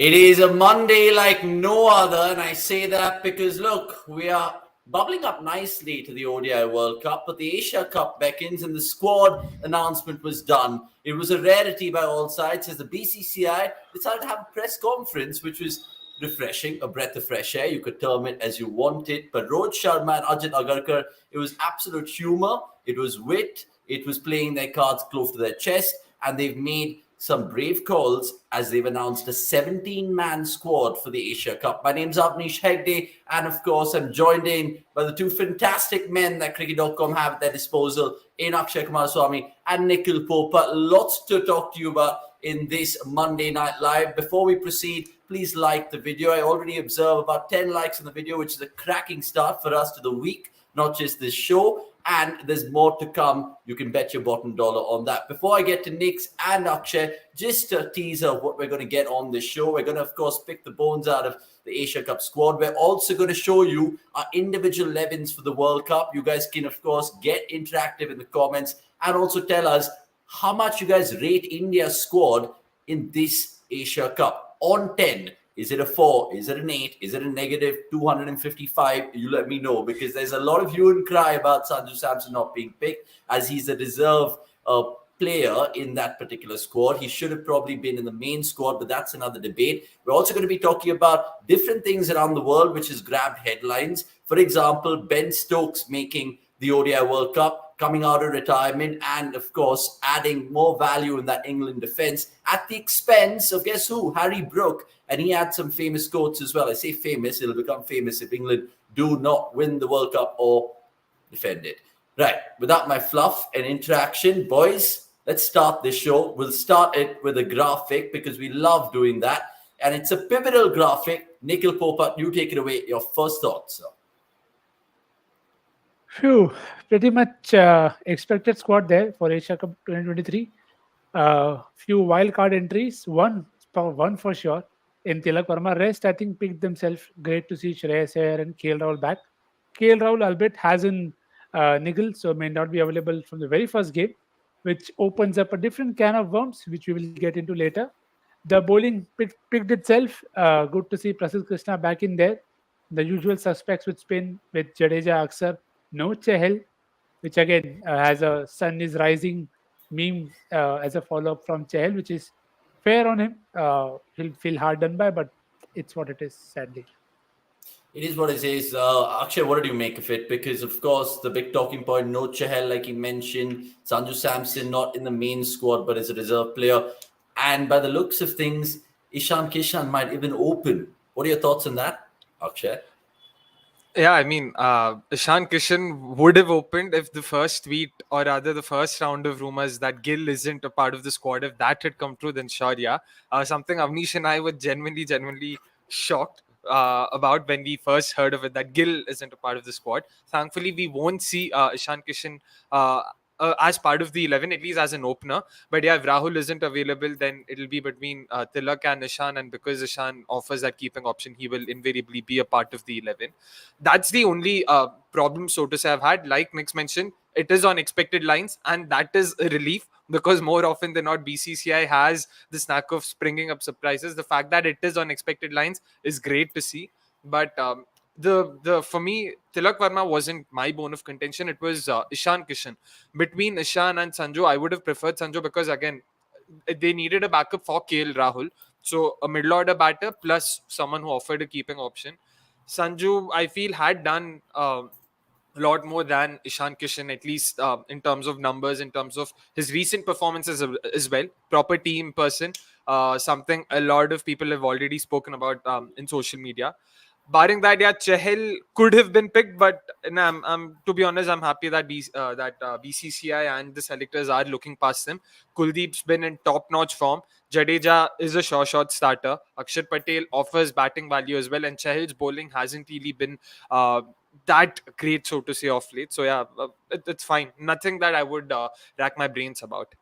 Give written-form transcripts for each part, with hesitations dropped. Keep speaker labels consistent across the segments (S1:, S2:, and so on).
S1: It is a Monday like no other, and I say that because look, we are bubbling up nicely to the ODI World Cup, but the Asia Cup beckons and the squad announcement was done. It was a rarity by all sides as the BCCI decided to have a press conference, which was refreshing, a breath of fresh air. You could term it as you want it. But Rohit, Sharma and Ajit Agarkar, it was absolute humor. It was wit. It was playing their cards close to their chest. And they've made some brave calls as they've announced a 17-man squad for the Asia Cup. My name's Avnish Hegde, and of course, I'm joined in by the two fantastic men that cricket.com have at their disposal, in Akshay Kumaraswamy and Nikhil Popat. Lots to talk to you about in this Monday Night Live. Before we proceed, please like the video. I already observe about 10 likes on the video, which is a cracking start for us to the week, not just this show. And there's more to come. You can bet your bottom dollar on that. Before I get to Nick's and Akshay, just a teaser of what we're going to get on this show. We're going to, of course, pick the bones out of the Asia Cup squad. We're also going to show you our individual 11s for the World Cup. You guys can, of course, get interactive in the comments and also tell us how much you guys rate India's squad in this Asia Cup. On 10. Is it a 4? Is it an 8? Is it a negative 255? You let me know, because there's a lot of hue and cry about Sanju Samson not being picked, as he's a reserve player in that particular squad. He should have probably been in the main squad, but that's another debate. We're also going to be talking about different things around the world which has grabbed headlines. For example, Ben Stokes making the ODI World Cup, coming out of retirement, and of course adding more value in that England defense at the expense of, guess who? Harry Brook. And he had some famous quotes as well. I say famous, it'll become famous if England do not win the World Cup or defend it. Right, without my fluff and interaction, boys, let's start this show. We'll start it with a graphic because we love doing that. And it's a pivotal graphic. Nikhil Popat, you take it away. Your first thoughts, sir.
S2: Phew, pretty much expected squad there for Asia Cup 2023. Few wild card entries, one for sure. In Tilak Verma, rest I think picked themselves. Great to see Shreyas Iyer and KL Rahul back. KL Rahul, albeit, has in niggle, so may not be available from the very first game, which opens up a different can of worms, which we will get into later. The bowling picked itself. Good to see Prasidh Krishna back in there. The usual suspects with spin with Jadeja, Aksar, no Chahal, which again has a sun is rising meme as a follow-up from Chahal, which is fair on him. He'll feel hard done by, but it's what it is, sadly.
S1: It is what it is. Akshay, what did you make of it? Because, of course, the big talking point, no Chahal, like he mentioned, Sanju Samson not in the main squad, but as a reserve player. And by the looks of things, Ishan Kishan might even open. What are your thoughts on that, Akshay?
S3: Yeah, I mean, Ishan Kishan would have opened if the first tweet, or rather the first round of rumors that Gill isn't a part of the squad, if that had come true, then sure, yeah. Something Avnish and I were genuinely shocked about when we first heard of it, that Gill isn't a part of the squad. Thankfully, we won't see Ishan Kishan as part of the 11, at least as an opener. But yeah, if Rahul isn't available, then it'll be between Tilak and Ishan. And because Ishan offers that keeping option, he will invariably be a part of the 11. That's the only problem, so to say, I've had. Like Nick's mentioned, it is on expected lines, and that is a relief, because more often than not, BCCI has the knack of springing up surprises. The fact that it is on expected lines is great to see. But the for me, Tilak Verma wasn't my bone of contention. It was Ishan Kishan. Between Ishan and Sanju, I would have preferred Sanju, because again, they needed a backup for KL Rahul. So a middle order batter plus someone who offered a keeping option. Sanju, I feel, had done a lot more than Ishan Kishan, at least in terms of numbers, in terms of his recent performances as well. Proper team person, something a lot of people have already spoken about in social media. Barring that, yeah, Chahal could have been picked, but I'm to be honest, I'm happy that BCCI and the selectors are looking past him. Kuldeep's been in top-notch form. Jadeja is a sure shot starter. Akshar Patel offers batting value as well, and Chahal's bowling hasn't really been that great, so to say, off late. So yeah, it's fine. Nothing that I would rack my brains about.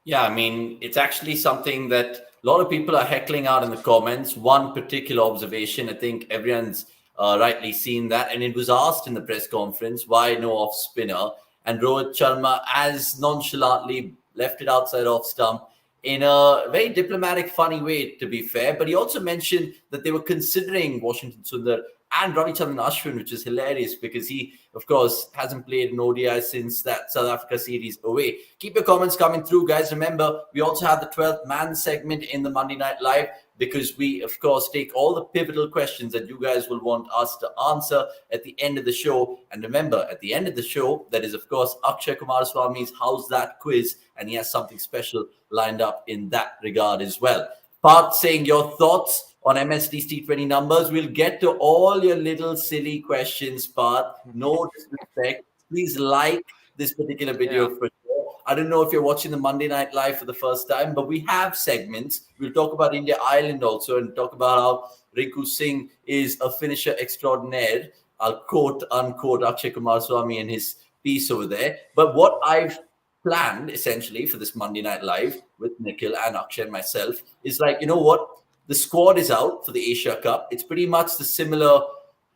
S1: Yeah, I mean, it's actually something that a lot of people are heckling out in the comments. One particular observation, I think everyone's rightly seen that. And it was asked in the press conference, why no off spinner? And Rohit Sharma, as nonchalantly left it outside off stump. in a very diplomatic, funny way, to be fair. But he also mentioned that they were considering Washington Sundar and Ravichandran Ashwin, which is hilarious because he, of course, hasn't played an ODI since that South Africa series away. Keep your comments coming through, guys. Remember, we also have the 12th man segment in the Monday Night Live, because we, of course, take all the pivotal questions that you guys will want us to answer at the end of the show. And remember, at the end of the show, that is, of course, Akshay Kumaraswamy's Howzzat quiz, and he has something special lined up in that regard as well. Part saying your thoughts on MSD's T20 numbers. We'll get to all your little silly questions, Part. No disrespect. Please like this particular video for sure. I don't know if you're watching the Monday Night Live for the first time, but we have segments. We'll talk about India-Ireland also, and talk about how Rinku Singh is a finisher extraordinaire. I'll quote, unquote, Akshay Kumaraswamy in his piece over there. But what I've planned, essentially, for this Monday Night Live with Nikhil and Akshay and myself is like, you know what? The squad is out for the Asia Cup. It's pretty much the similar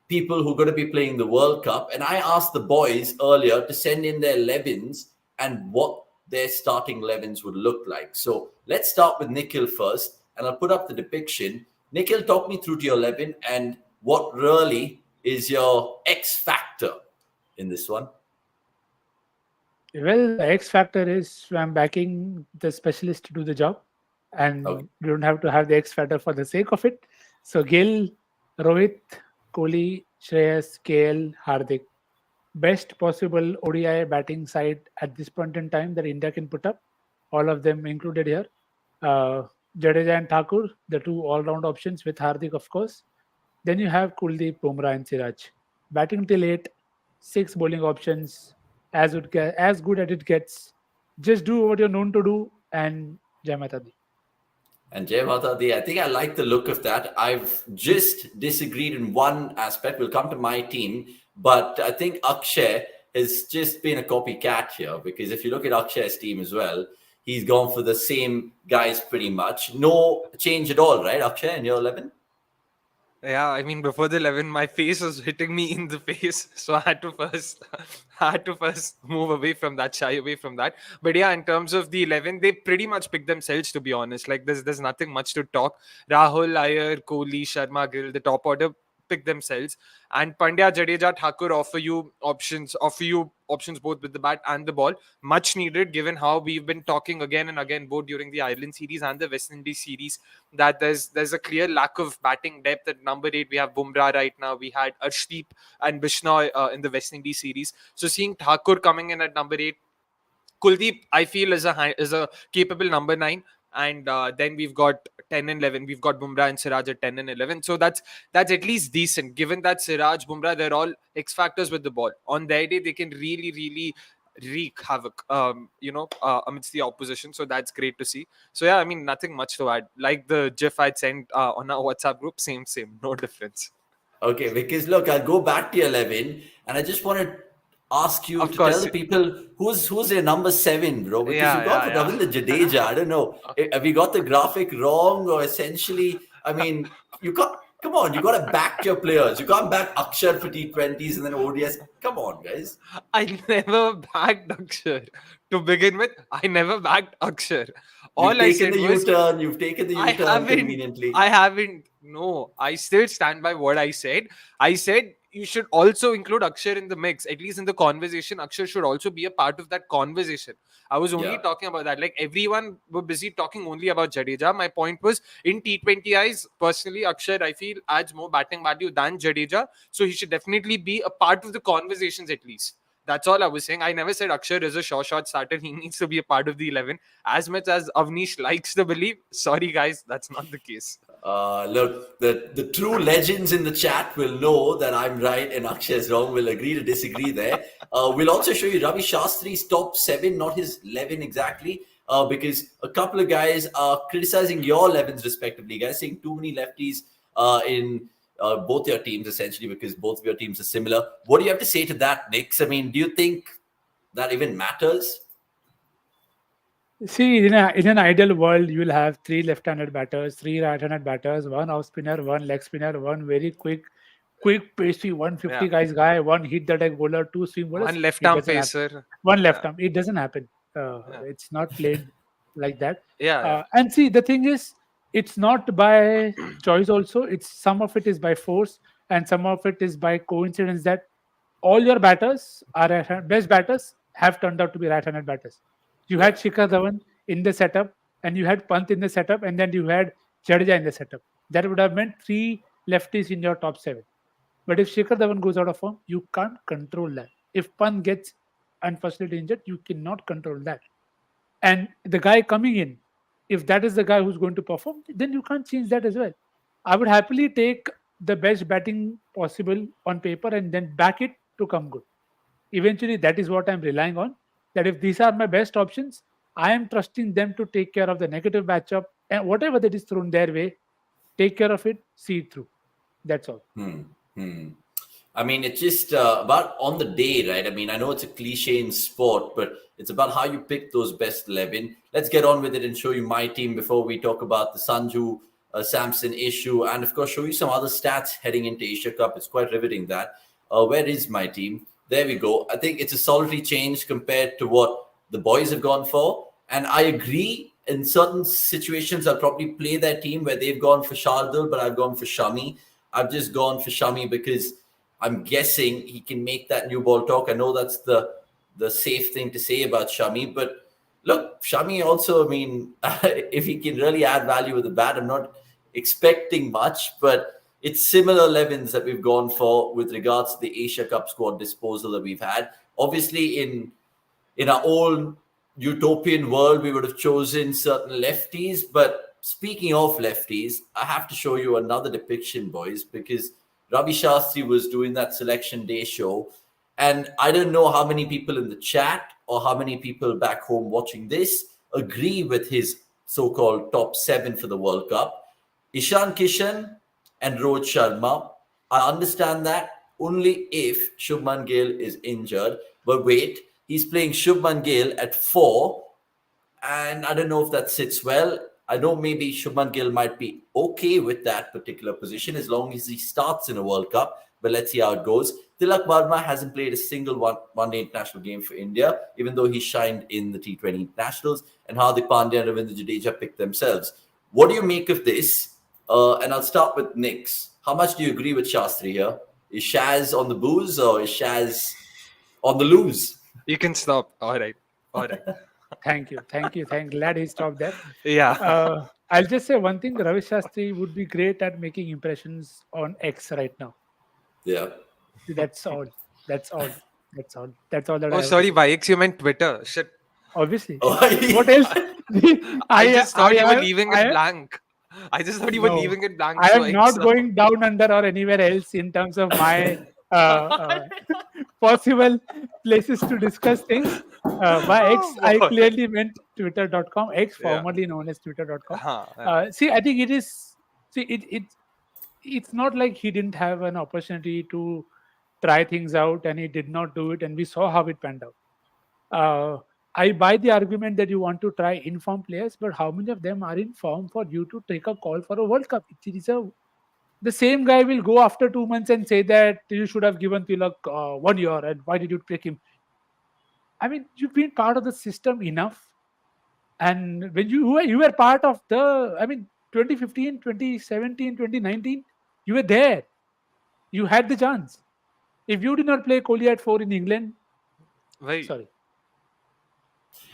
S1: people who are going to be playing the World Cup. And I asked the boys earlier to send in their 11s and what their starting 11s would look like. So let's start with Nikhil first, and I'll put up the depiction. Nikhil, talk me through to your 11 and what really is your X factor in this one.
S2: Well, the X factor is I'm backing the specialist to do the job, and you don't have to have the X factor for the sake of it. So Gill, Rohit, Kohli, Shreyas, KL, Hardik. Best possible ODI batting side at this point in time that India can put up. All of them included here. Jadeja and Thakur, the two all-round options with Hardik, of course. Then you have Kuldeep, Bumrah and Siraj. Batting till 8, 6 bowling options. As good as it gets. Just do what you're known to do, and Jai Mata Di.
S1: And Jai Mata Di, I think I like the look of that. I've just disagreed in one aspect. We'll come to my team, but I think Akshay has just been a copycat here, because if you look at Akshay's team as well, he's gone for the same guys pretty much. No change at all, right, Akshay, in your 11?
S3: Yeah, I mean, before the 11, my face was hitting me in the face, so I had to first move away from that, shy away from that. But yeah, in terms of the 11, they pretty much picked themselves, to be honest. Like, there's nothing much to talk. Rahul, Iyer, Kohli, Sharma, Gill, the top order pick themselves, and Pandya, Jadeja, Thakur offer you options both with the bat and the ball. Much needed, given how we've been talking again and again, both during the Ireland series and the West Indies series, that there's a clear lack of batting depth at number 8. We have Bumrah right now. We had Arshdeep and Bishnoi in the West Indies series. So seeing Thakur coming in at number 8, Kuldeep, I feel, is a capable number 9. And then we've got 10 and 11. We've got Bumrah and Siraj at 10 and 11. So that's at least decent, given that Siraj, Bumrah, they're all X factors with the ball. On their day, they can really, really wreak havoc, amidst the opposition. So that's great to see. So yeah, I mean, nothing much to add. Like the GIF I'd sent on our WhatsApp group, same, no difference.
S1: Okay, because look, I'll go back to 11, and I just want to ask you to tell the people who's their number 7, bro. Because you got Ravindra Jadeja. I don't know. Have you got the graphic wrong, or essentially, I mean, you got to back your players. You can't back Akshar for T20s and then ODS. Come on, guys.
S3: I never backed Akshar. To begin with, I never backed Akshar.
S1: You've taken the U-turn conveniently.
S3: I haven't. No, I still stand by what I said. I said you should also include Akshar in the mix, at least in the conversation. Akshar should also be a part of that conversation. I was only talking about that. Like, everyone were busy talking only about Jadeja. My point was, in T20Is, personally, Akshar, I feel, adds more batting value than Jadeja. So he should definitely be a part of the conversations at least. That's all I was saying. I never said Akshar is a short starter. He needs to be a part of the 11. As much as Avnish likes to believe, sorry guys, that's not the case.
S1: Look, the true legends in the chat will know that I'm right and Akshay is wrong. We'll agree to disagree there. We'll also show you Ravi Shastri's top 7, not his 11 exactly, because a couple of guys are criticizing your 11s respectively, guys, saying too many lefties in both your teams, essentially, because both of your teams are similar. What do you have to say to that, Nix? I mean, do you think that even matters?
S2: See, in an ideal world, you will have 3 left-handed batters, 3 right-handed batters, 1 off spinner, 1 leg spinner, 1 very quick pacey 150 guy, 1 hit the deck bowler, 2 swing bowlers.
S3: 1 left-arm pacer.
S2: 1 left-arm. It doesn't happen. It's not played like that.
S3: Yeah.
S2: And see, the thing is, it's not by choice. Also, it's some of it is by force, and some of it is by coincidence that all your batters are best batters have turned out to be right-handed batters. You
S1: Yeah.
S2: had Shikhar Dhawan in the setup, and you had Pant in the setup, and then you had Jadeja in the setup. That would have meant three lefties in your top seven. But if Shikhar Dhawan goes out of form, you can't control that. If Pant gets unfortunately injured, you cannot control that. And the guy coming in, if that is the guy who's going to perform, then you can't change that as well. I would happily take the best batting possible on paper and then back it to come good. Eventually, that is what I'm relying on. That if these are my best options, I am trusting them to take care of the negative matchup and whatever that is thrown their way, take care of it, see it through. That's all.
S1: I mean, it's just about on the day, right? I mean, I know it's a cliche in sport, but it's about how you pick those best 11. Let's get on with it and show you my team before we talk about the Sanju Samson issue. And of course, show you some other stats heading into Asia Cup. It's quite riveting that. Where is my team? There we go. I think it's a solitary change compared to what the boys have gone for. And I agree in certain situations, I'll probably play their team where they've gone for Shardul, but I've gone for Shami. I've just gone for Shami because I'm guessing he can make that new ball talk. I know that's the safe thing to say about Shami, but look, Shami also, I mean, if he can really add value with the bat, I'm not expecting much, but it's similar 11s that we've gone for with regards to the Asia Cup squad disposal that we've had. Obviously, in our own utopian world, we would have chosen certain lefties. But speaking of lefties, I have to show you another depiction, boys, because Ravi Shastri was doing that selection day show. And I don't know how many people in the chat or how many people back home watching this agree with his so-called top 7 for the World Cup. Ishan Kishan and Rohit Sharma. I understand that only if Shubman Gill is injured. But wait, he's playing Shubman Gill at 4, and I don't know if that sits well. I know maybe Shubman Gill might be okay with that particular position as long as he starts in a World Cup. But let's see how it goes. Tilak Varma hasn't played a single one-day international game for India, even though he shined in the T20 internationals. And Hardik Pandya and Ravindra Jadeja picked themselves. What do you make of this? And I'll start with Nix. How much do you agree with Shastri here? Is Shaz on the booze or is Shaz on the lose?
S3: You can stop. All right.
S2: Thank you. Glad he stopped there.
S3: Yeah.
S2: I'll just say one thing. Ravi Shastri would be great at making impressions on X right now.
S1: Yeah.
S2: That's all. That's all that I
S3: Oh,
S2: have
S3: sorry,
S2: to say.
S3: by X you meant Twitter. Shit.
S2: Obviously.
S1: Oh,
S2: What else?
S3: I just thought you were
S2: I-
S3: leaving
S2: I-
S3: it blank. I just thought you were
S2: No,
S3: leaving it blank.
S2: I
S3: so
S2: am not
S3: X,
S2: going down under or anywhere else in terms of my possible places to discuss things. By X, I
S3: boy.
S2: clearly meant twitter.com, X
S3: Yeah.
S2: formerly known as twitter.com.
S3: Yeah.
S2: See, I think it is. See, it's not like he didn't have an opportunity to try things out and he did not do it, and we saw how it panned out. I buy the argument that you want to try informed players, but how many of them are in form for you to take a call for a World Cup? The same guy will go after 2 months and say that you should have given Tilak 1 year, and why did you pick him? I mean, you've been part of the system enough, and when you were part of the, I mean, 2015, 2017, 2019, you were there. You had the chance. If you did not play Kohli at 4 in England,
S3: Why?
S2: sorry.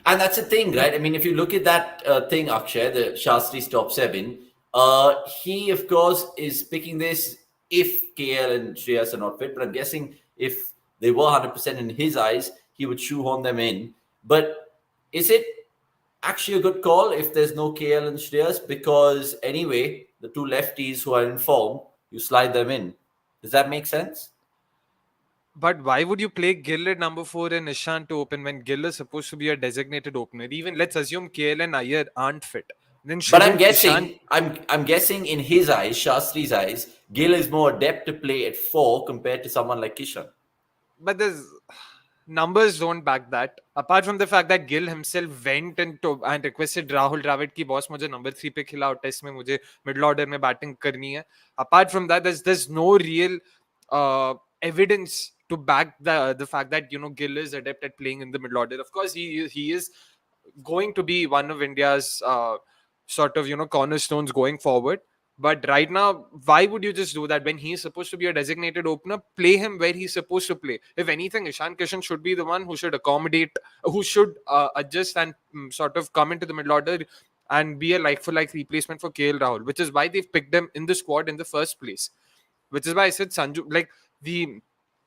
S1: And that's the thing, right? I mean, if you look at that thing, Akshay, the Shastri's top 7, he, of course, is picking this if KL and Shreyas are not fit. But I'm guessing if they were 100% in his eyes, he would shoehorn them in. But is it actually a good call if there's no KL and Shreyas? Because anyway, the two lefties who are in form, you slide them in. Does that make sense?
S3: But why would you play Gill at number 4 and Ishan to open when Gill is supposed to be a designated opener? Even let's assume KL and Iyer aren't fit. Then
S1: But I'm
S3: shouldn't
S1: guessing,
S3: Ishan...
S1: I'm guessing in his eyes, Shastri's eyes, Gill is more adept to play at 4 compared to someone like Kishan.
S3: But there's numbers don't back that. Apart from the fact that Gill himself went and requested Rahul Dravid ki boss mujhe number 3 pe khilao test mein mujhe middle order mein batting karni hai. Apart from that, there's no real evidence to back the fact that Gill is adept at playing in the middle order. Of course, he is going to be one of India's sort of cornerstones going forward. But right now, why would you just do that when he's supposed to be a designated opener? Play him where he's supposed to play. If anything, Ishan Kishan should be the one who should accommodate, who should adjust and sort of come into the middle order and be a like for like replacement for KL Rahul, which is why they've picked him in the squad in the first place. Which is why I said Sanju, like the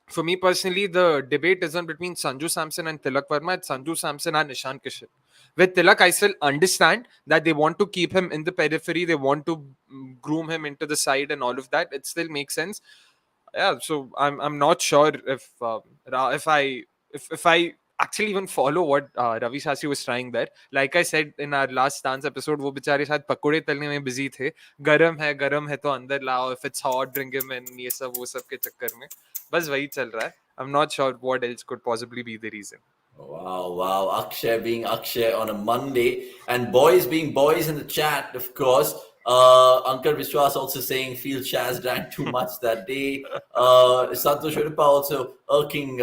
S3: for me personally, the debate isn't between Sanju Samson and Tilak Verma, it's Sanju Samson and Ishan Kishan. With Tilak, I still understand that they want to keep him in the periphery, they want to groom him into the side and all of that. It still makes sense. Yeah, so I'm not sure if I actually even follow what Ravi Shastri was trying there. Like I said in our last stance episode, वो बेचारे शायद पकोड़े तलने में busy थे. गरम है तो अंदर लाओ. If it's hot, bring him in. ये सब वो सब के चक्कर में बस वही चल रहा है. I'm not sure what else could possibly be the reason.
S1: Wow. Akshay being Akshay on a Monday. And boys being boys in the chat, of course. Ankar Vishwas also saying feel Shaz drank too much that day. Santosh Udupa also irking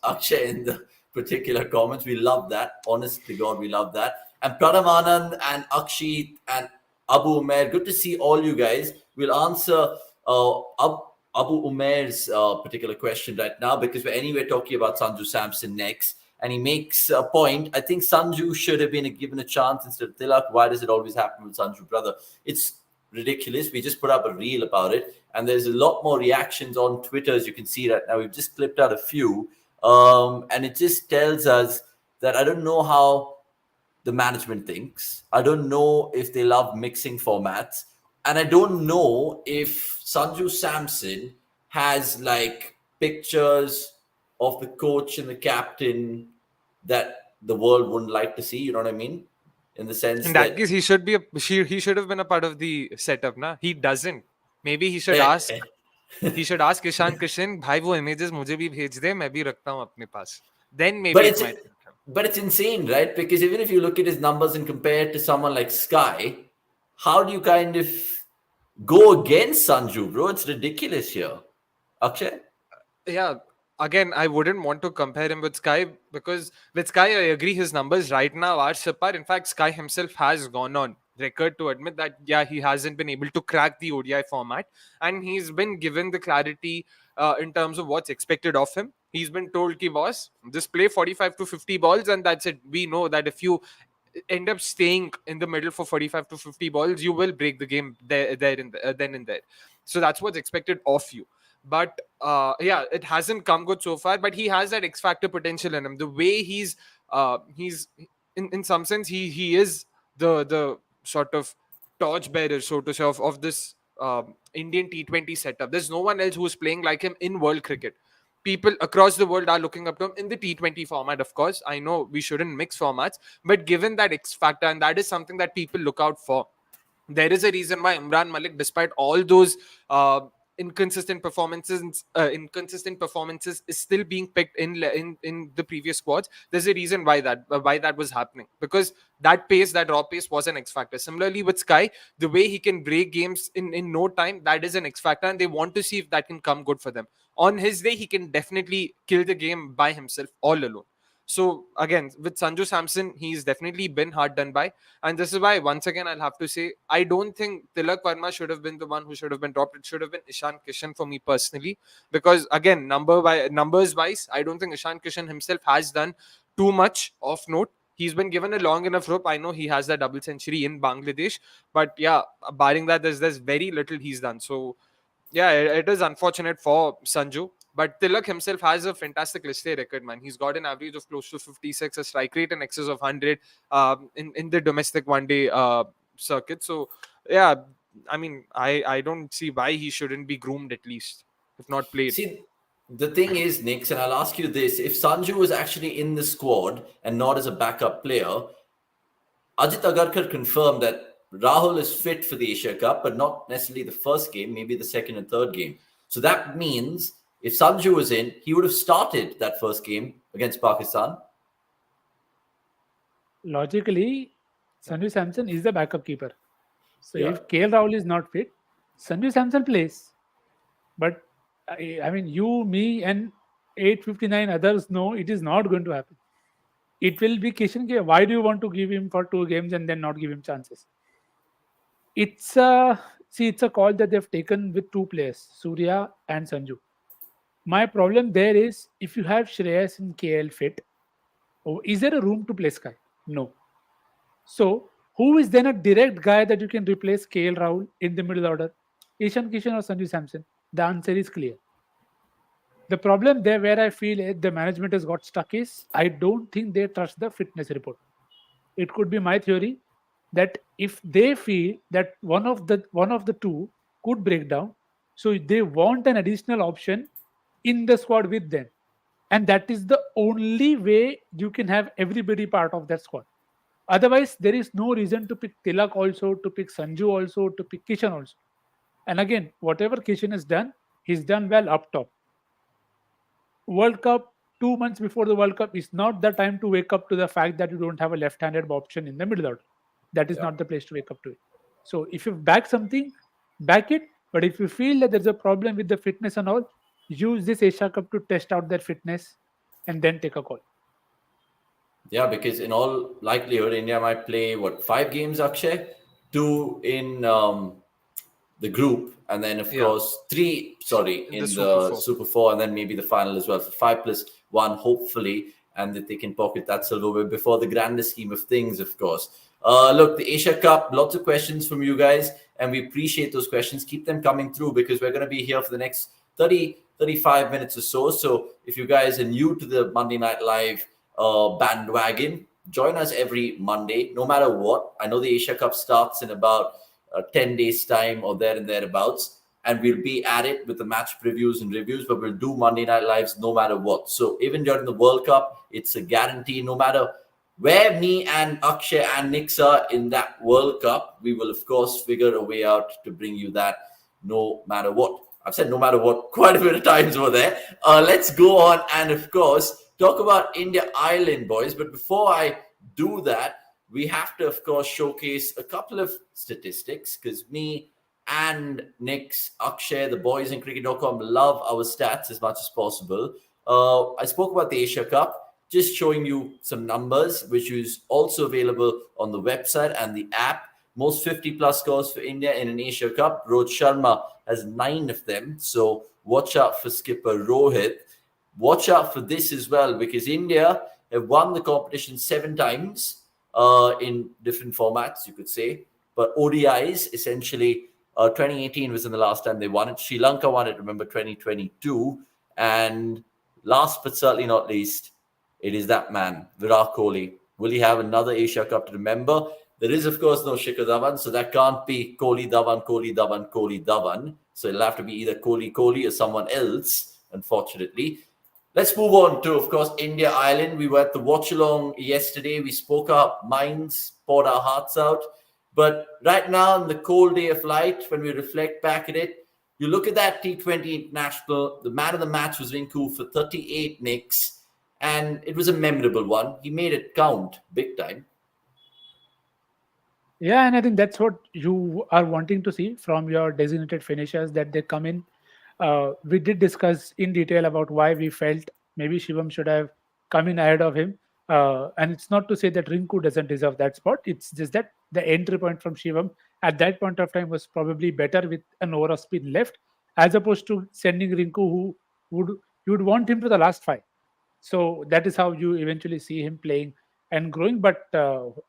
S1: Akshay in the particular comments. We love that. Honest to God, we love that. And Pranam Anand and Akshit and Abu Umair, good to see all you guys. We'll answer Abu Umair's particular question right now because we're anyway talking about Sanju Samson next. And he makes a point. I think Sanju should have been given a chance instead of Tilak. Why does it always happen with Sanju, brother? It's ridiculous. We just put up a reel about it. And there's a lot more reactions on Twitter, as you can see right now. We've just clipped out a few. And it just tells us that I don't know how the management thinks. I don't know if they love mixing formats. And I don't know if Sanju Samson has like pictures of the coach and the captain that the world wouldn't like to see. You know what I mean? In the sense
S3: In that case, he should have been a part of the setup, na? He doesn't. Maybe he should ask. He should ask Ishan Kishan, भाई वो images मुझे भी भेज दे, मैं भी रखता हूँ अपने पास. Then maybe it might.
S1: But it's insane, right? Because even if you look at his numbers and compare it to someone like Sky, how do you kind of go against Sanju, bro? It's ridiculous here. Akshay?
S3: Yeah. Again, I wouldn't want to compare him with Sky because with Sky, I agree his numbers right now are subpar. In fact, Sky himself has gone on record to admit that, yeah, he hasn't been able to crack the ODI format and he's been given the clarity in terms of what's expected of him. He's been told, ki boss, just play 45 to 50 balls and that's it. We know that if you end up staying in the middle for 45 to 50 balls, you will break the game then and there. So that's what's expected of you. But yeah, it hasn't come good so far. But he has that X factor potential in him. The way he's in some sense he is the sort of torchbearer, so to say, of this Indian T20 setup. There's no one else who's playing like him in world cricket. People across the world are looking up to him in the T20 format, of course. I know we shouldn't mix formats, but given that X factor, and that is something that people look out for, there is a reason why Imran Malik, despite all those inconsistent performances, is still being picked in the previous squads. There's a reason why that was happening, because that pace, that raw pace, was an X factor. Similarly with Sky, the way he can break games in no time, that is an X factor, and they want to see if that can come good for them. On his day, he can definitely kill the game by himself, all alone. So again, with Sanju Samson, he's definitely been hard done by. And this is why, once again, I'll have to say, I don't think Tilak Verma should have been the one who should have been dropped. It should have been Ishan Kishan for me personally. Because again, numbers wise, I don't think Ishan Kishan himself has done too much of note. He's been given a long enough rope. I know he has that double century in Bangladesh. But yeah, barring that, there's very little he's done. So yeah, it is unfortunate for Sanju. But Tilak himself has a fantastic list A record, man. He's got an average of close to 56, a strike rate in excess of 100 in the domestic one-day circuit. So, yeah, I mean, I don't see why he shouldn't be groomed at least, if not played.
S1: See, the thing is, Nix, and I'll ask you this. If Sanju was actually in the squad and not as a backup player, Ajit Agarkar confirmed that Rahul is fit for the Asia Cup, but not necessarily the first game, maybe the second and third game. So that means if Sanju was in, he would have started that first game against Pakistan.
S2: Logically, Sanju Samson is the backup keeper. So if KL Rahul is not fit, Sanju Samson plays. But I mean, you, me, and 859 others know it is not going to happen. it will be Kishan. Why do you want to give him for 2 games and then not give him chances? It's a it's a call that they've taken with 2 players, Surya and Sanju. My problem there is if you have Shreyas and KL fit, is there a room to play Sky? No. So who is then a direct guy that you can replace KL Rahul in the middle order? Ishan Kishan or Sanju Samson? The answer is clear. The problem there where I feel the management has got stuck is I don't think they trust the fitness report. It could be my theory that if they feel that one of the two could break down, so they want an additional option in the squad with them, and that is the only way you can have everybody part of that squad. Otherwise, there is no reason to pick Tilak also, to pick Sanju also, to pick Kishan also. And again, whatever Kishan has done, he's done well up top. World Cup, 2 months before the World Cup is not the time to wake up to the fact that you don't have a left-handed option in the middle order. That is not the place to wake up to it. So if you back something, back it. But if you feel that there's a problem with the fitness and all, use this Asia Cup to test out their fitness and then take a call.
S1: Yeah, because in all likelihood, India might play 5 games, Akshay? 2 in the group, and then of course 3. Sorry, in the Super 4, and then maybe the final as well. For 5+1, hopefully, and that they can pocket that silverware before the grander scheme of things, of course. Look, the Asia Cup, lots of questions from you guys, and we appreciate those questions. Keep them coming through because we're going to be here for the next 35 minutes or so. So if you guys are new to the Monday Night Live bandwagon, join us every Monday, no matter what. I know the Asia Cup starts in about 10 days time or there and thereabouts, and we'll be at it with the match previews and reviews, but we'll do Monday Night Lives no matter what. So even during the World Cup, it's a guarantee. No matter where me and Akshay and Nix are in that World Cup, we will of course figure a way out to bring you that no matter what. I've said no matter what quite a bit of times over there. Let's go on and of course talk about India-Ireland, boys. But before I do that, we have to, of course, showcase a couple of statistics because me and Nix, Akshay, the boys in cricket.com love our stats as much as possible. I spoke about the Asia Cup, just showing you some numbers, which is also available on the website and the app. Most 50-plus scores for India in an Asia Cup. Rohit Sharma has 9 of them. So watch out for skipper Rohit. Watch out for this as well because India have won the competition 7 times. In different formats, you could say. But ODIs, essentially, 2018 was in the last time they won it. Sri Lanka won it, remember, 2022. And last but certainly not least, it is that man, Virat Kohli. Will he have another Asia Cup to remember? There is, of course, no Shikhar Dhawan, so that can't be Kohli Dhawan, Kohli Dhawan, Kohli Dhawan. So it'll have to be either Kohli or someone else, unfortunately. Let's move on to, of course, India-Ireland. We were at the watch-along yesterday. We spoke our minds, poured our hearts out. But right now, on the cold day of light, when we reflect back at it, you look at that T20 International, the man of the match was Rinku for 38 nicks, and it was a memorable one. He made it count big time.
S2: Yeah, and I think that's what you are wanting to see from your designated finishers, that they come in. We did discuss in detail about why we felt maybe Shivam should have come in ahead of him. And it's not to say that Rinku doesn't deserve that spot. It's just that the entry point from Shivam at that point of time was probably better with an over of spin left, as opposed to sending Rinku, who you would want him to the last 5. So that is how you eventually see him playing and growing. But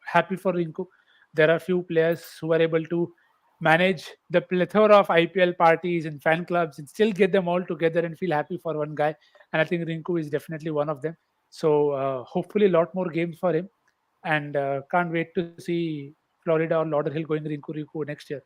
S2: happy for Rinku. There are few players who are able to manage the plethora of IPL parties and fan clubs and still get them all together and feel happy for one guy. And I think Rinku is definitely one of them. So hopefully a lot more games for him. And can't wait to see Florida or Lauderhill going Rinku next year.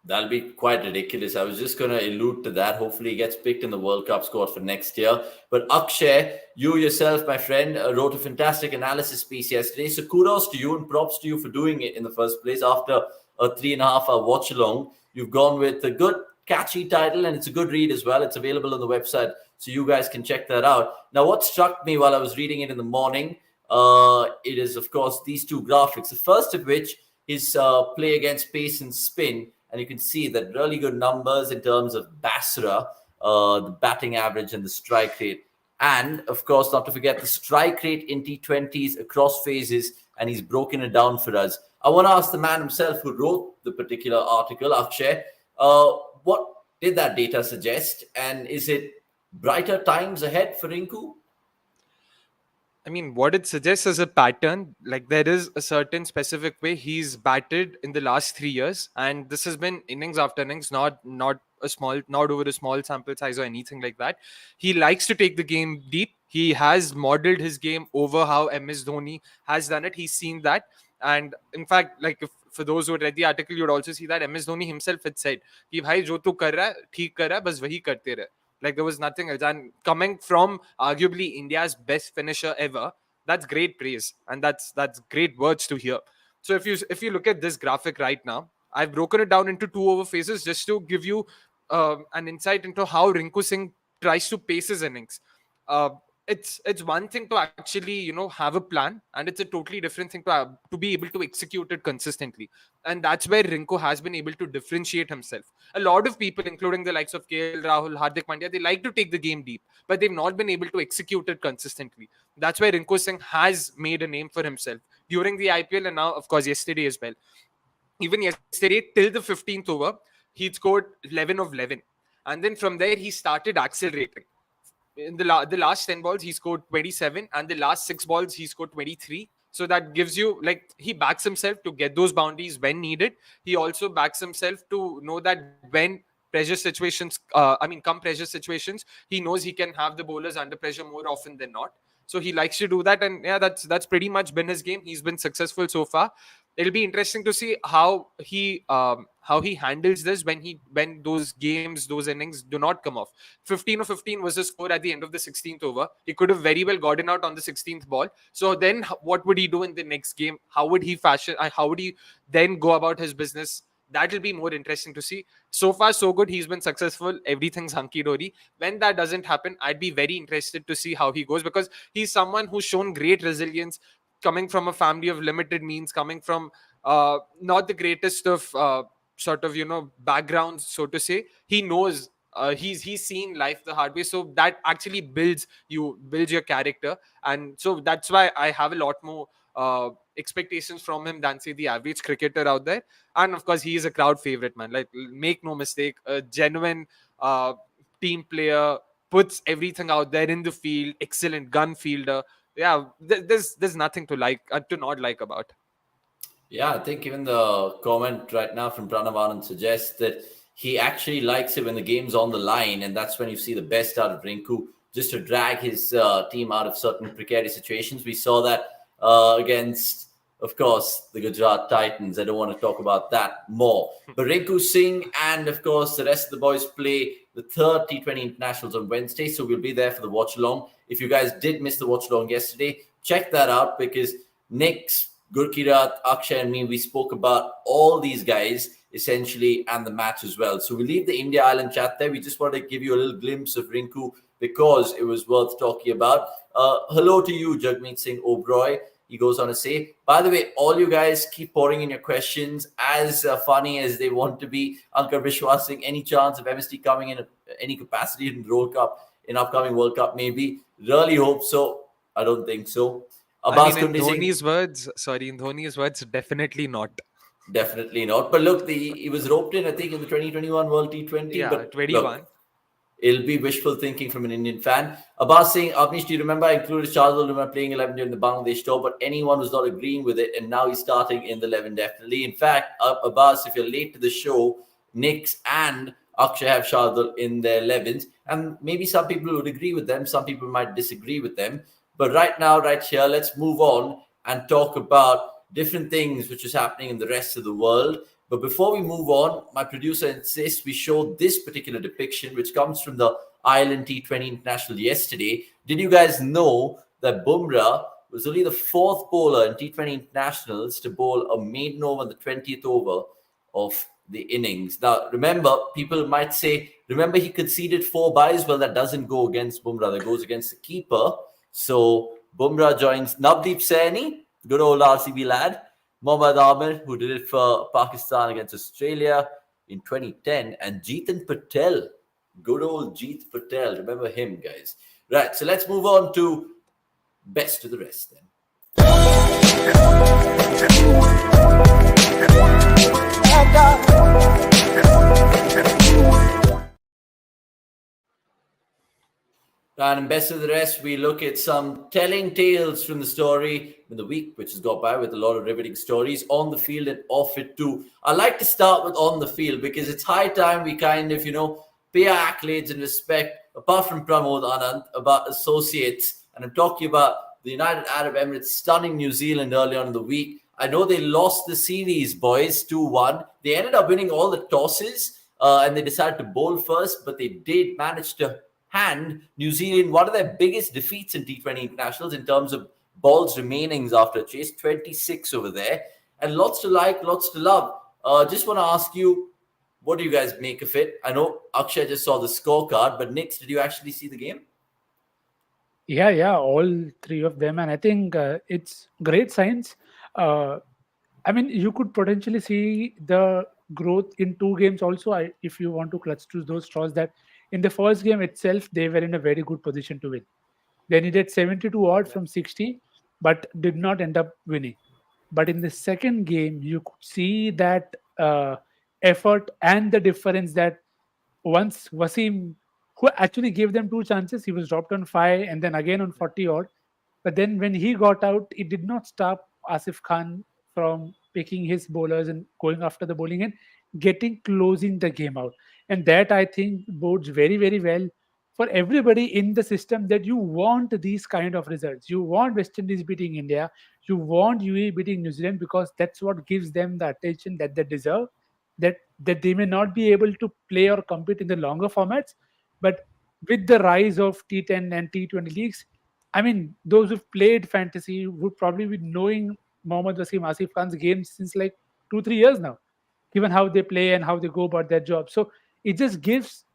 S1: That'll be quite ridiculous. I was just going to allude to that. Hopefully he gets picked in the World Cup squad for next year. But Akshay, you yourself, my friend, wrote a fantastic analysis piece yesterday. So kudos to you and props to you for doing it in the first place. After a 3.5-hour watch along, you've gone with a good, catchy title, and it's a good read as well. It's available on the website, so you guys can check that out. Now, what struck me while I was reading it in the morning, it is, of course, these 2 graphics. The first of which is play against pace and spin. And you can see that really good numbers in terms of Basra, the batting average and the strike rate. And of course, not to forget the strike rate in T20s across phases, and he's broken it down for us. I want to ask the man himself who wrote the particular article, Akshay, what did that data suggest? And is it brighter times ahead for Rinku?
S3: I mean, what it suggests is a pattern. Like there is a certain specific way he's batted in the last 3 years, and this has been innings after innings, not over a small sample size or anything like that. He likes to take the game deep. He has modeled his game over how MS Dhoni has done it. He's seen that, and in fact, like if, for those who read the article, you'd also see that MS Dhoni himself had said, "कि भाई जो तू कर रहा है ठीक कर रहा है, बस वही करते रहे." Like there was nothing else. And coming from arguably India's best finisher ever, that's great praise, and that's great words to hear. So if you look at this graphic right now, I've broken it down into 2 over phases just to give you an insight into how Rinku Singh tries to pace his innings. Uh, it's one thing to actually have a plan, and it's a totally different thing to be able to execute it consistently. And that's where Rinku has been able to differentiate himself. A lot of people, including the likes of KL Rahul, Hardik Pandya, they like to take the game deep, but they've not been able to execute it consistently. That's where Rinku Singh has made a name for himself during the IPL, and now of course yesterday as well. Even yesterday till the 15th over, he scored 11 of 11, and then from there he started accelerating. In the last 10 balls he scored 27, and the last 6 balls he scored 23. So that gives you, like, he backs himself to get those boundaries when needed. He also backs himself to know that when pressure situations come pressure situations, he knows he can have the bowlers under pressure more often than not. So he likes to do that, and yeah, that's pretty much been his game. He's been successful so far. It'll be interesting to see how he handles this when those games, those innings do not come off. 15 or 15 was the score at the end of the 16th over. He could have very well gotten out on the 16th ball. So then what would he do in the next game? How would he then go about his business? That'll be more interesting to see. So far, so good. He's been successful. Everything's hunky-dory. When that doesn't happen, I'd be very interested to see how he goes, because he's someone who's shown great resilience, coming from a family of limited means, coming from not the greatest of backgrounds, so to say. He knows, he's seen life the hard way, so that actually builds your character. And so that's why I have a lot more expectations from him than, say, the average cricketer out there. And of course, he is a crowd favorite, man. Like, make no mistake, a genuine team player, puts everything out there in the field, excellent gun fielder. Yeah, there's nothing to not like about.
S1: Yeah, I think even the comment right now from Pranav Anand suggests that he actually likes it when the game's on the line, and that's when you see the best out of Rinku, just to drag his team out of certain precarious situations. We saw that against, of course, the Gujarat Titans. I don't want to talk about that more. But Rinku Singh and, of course, the rest of the boys play the third T20 Internationals on Wednesday, so we'll be there for the watch-along. If you guys did miss the watch-along yesterday, check that out, because Nick's Gurkirat, Akshay, and me, we spoke about all these guys essentially and the match as well. So we leave the India Island chat there. We just wanted to give you a little glimpse of Rinku because it was worth talking about. Hello to you, Jagmeet Singh Oberoi. He goes on to say, by the way, all you guys keep pouring in your questions, as funny as they want to be. Ankar Vishwas Singh, any chance of MST coming in any capacity in the World Cup, in upcoming World Cup? Maybe. Really hope so. I don't think so.
S3: In Dhoni's words, definitely not.
S1: Definitely not. But look, he was roped in, I think, in the 2021 World T20.
S3: Yeah,
S1: but
S3: 21.
S1: Look, it'll be wishful thinking from an Indian fan. Abbas saying, Avnish, do you remember I included Shardul in my playing 11 during the Bangladesh tour, but anyone was not agreeing with it, and now he's starting in the 11 definitely. In fact, Abbas, if you're late to the show, Nix and Akshay have Shardul in their 11s, and maybe some people would agree with them, some people might disagree with them. But right now, right here, let's move on and talk about different things which is happening in the rest of the world. But before we move on, my producer insists we show this particular depiction, which comes from the Ireland T20 International yesterday. Did you guys know that Bumrah was only the fourth bowler in T20 Internationals to bowl a maiden over in the 20th over of the innings? Now, remember, people might say, remember, he conceded 4 byes. Well, that doesn't go against Bumrah. That goes against the keeper. So Bumrah joins Navdeep Saini, good old RCB lad, Mohammad Amir, who did it for Pakistan against Australia in 2010, and Jeetan Patel, good old Jeet Patel. Remember him, guys. Right, so let's move on to best of the rest then. And best of the rest, we look at some telling tales from the story in the week which has got by, with a lot of riveting stories on the field and off it too. I like to start with on the field because it's high time we kind of, pay our accolades and respect, apart from Pramod Anand, about associates. And I'm talking about the United Arab Emirates stunning New Zealand early on in the week. I know they lost the series, boys, 2-1. They ended up winning all the tosses and they decided to bowl first, but they did manage to hand New Zealand one of their biggest defeats in T20 internationals in terms of balls remainings after a chase, 26 over there. And lots to like, lots to love. Just want to ask you, what do you guys make of it? I know Akshay just saw the scorecard, but Nix, did you actually see the game?
S2: Yeah, all three of them, and I think it's great signs. I mean, you could potentially see the growth in two games also, if you want to clutch to those straws. That in the first game itself, they were in a very good position to win. They needed 72 odd from 60, but did not end up winning. But in the second game, you could see that effort and the difference that once Wasim, who actually gave them two chances, he was dropped on 5 and then again on 40 odd. But then when he got out, it did not stop Asif Khan from picking his bowlers and going after the bowling and closing the game out. And that, I think, bodes very, very well for everybody in the system, that you want these kind of results. You want West Indies beating India. You want UAE beating New Zealand, because that's what gives them the attention that they deserve. That they may not be able to play or compete in the longer formats, but with the rise of T10 and T20 leagues, I mean, those who've played fantasy would probably be knowing Mohammad Wasim Asif Khan's games since like 2-3 years now, given how they play and how they go about their job. So it just gives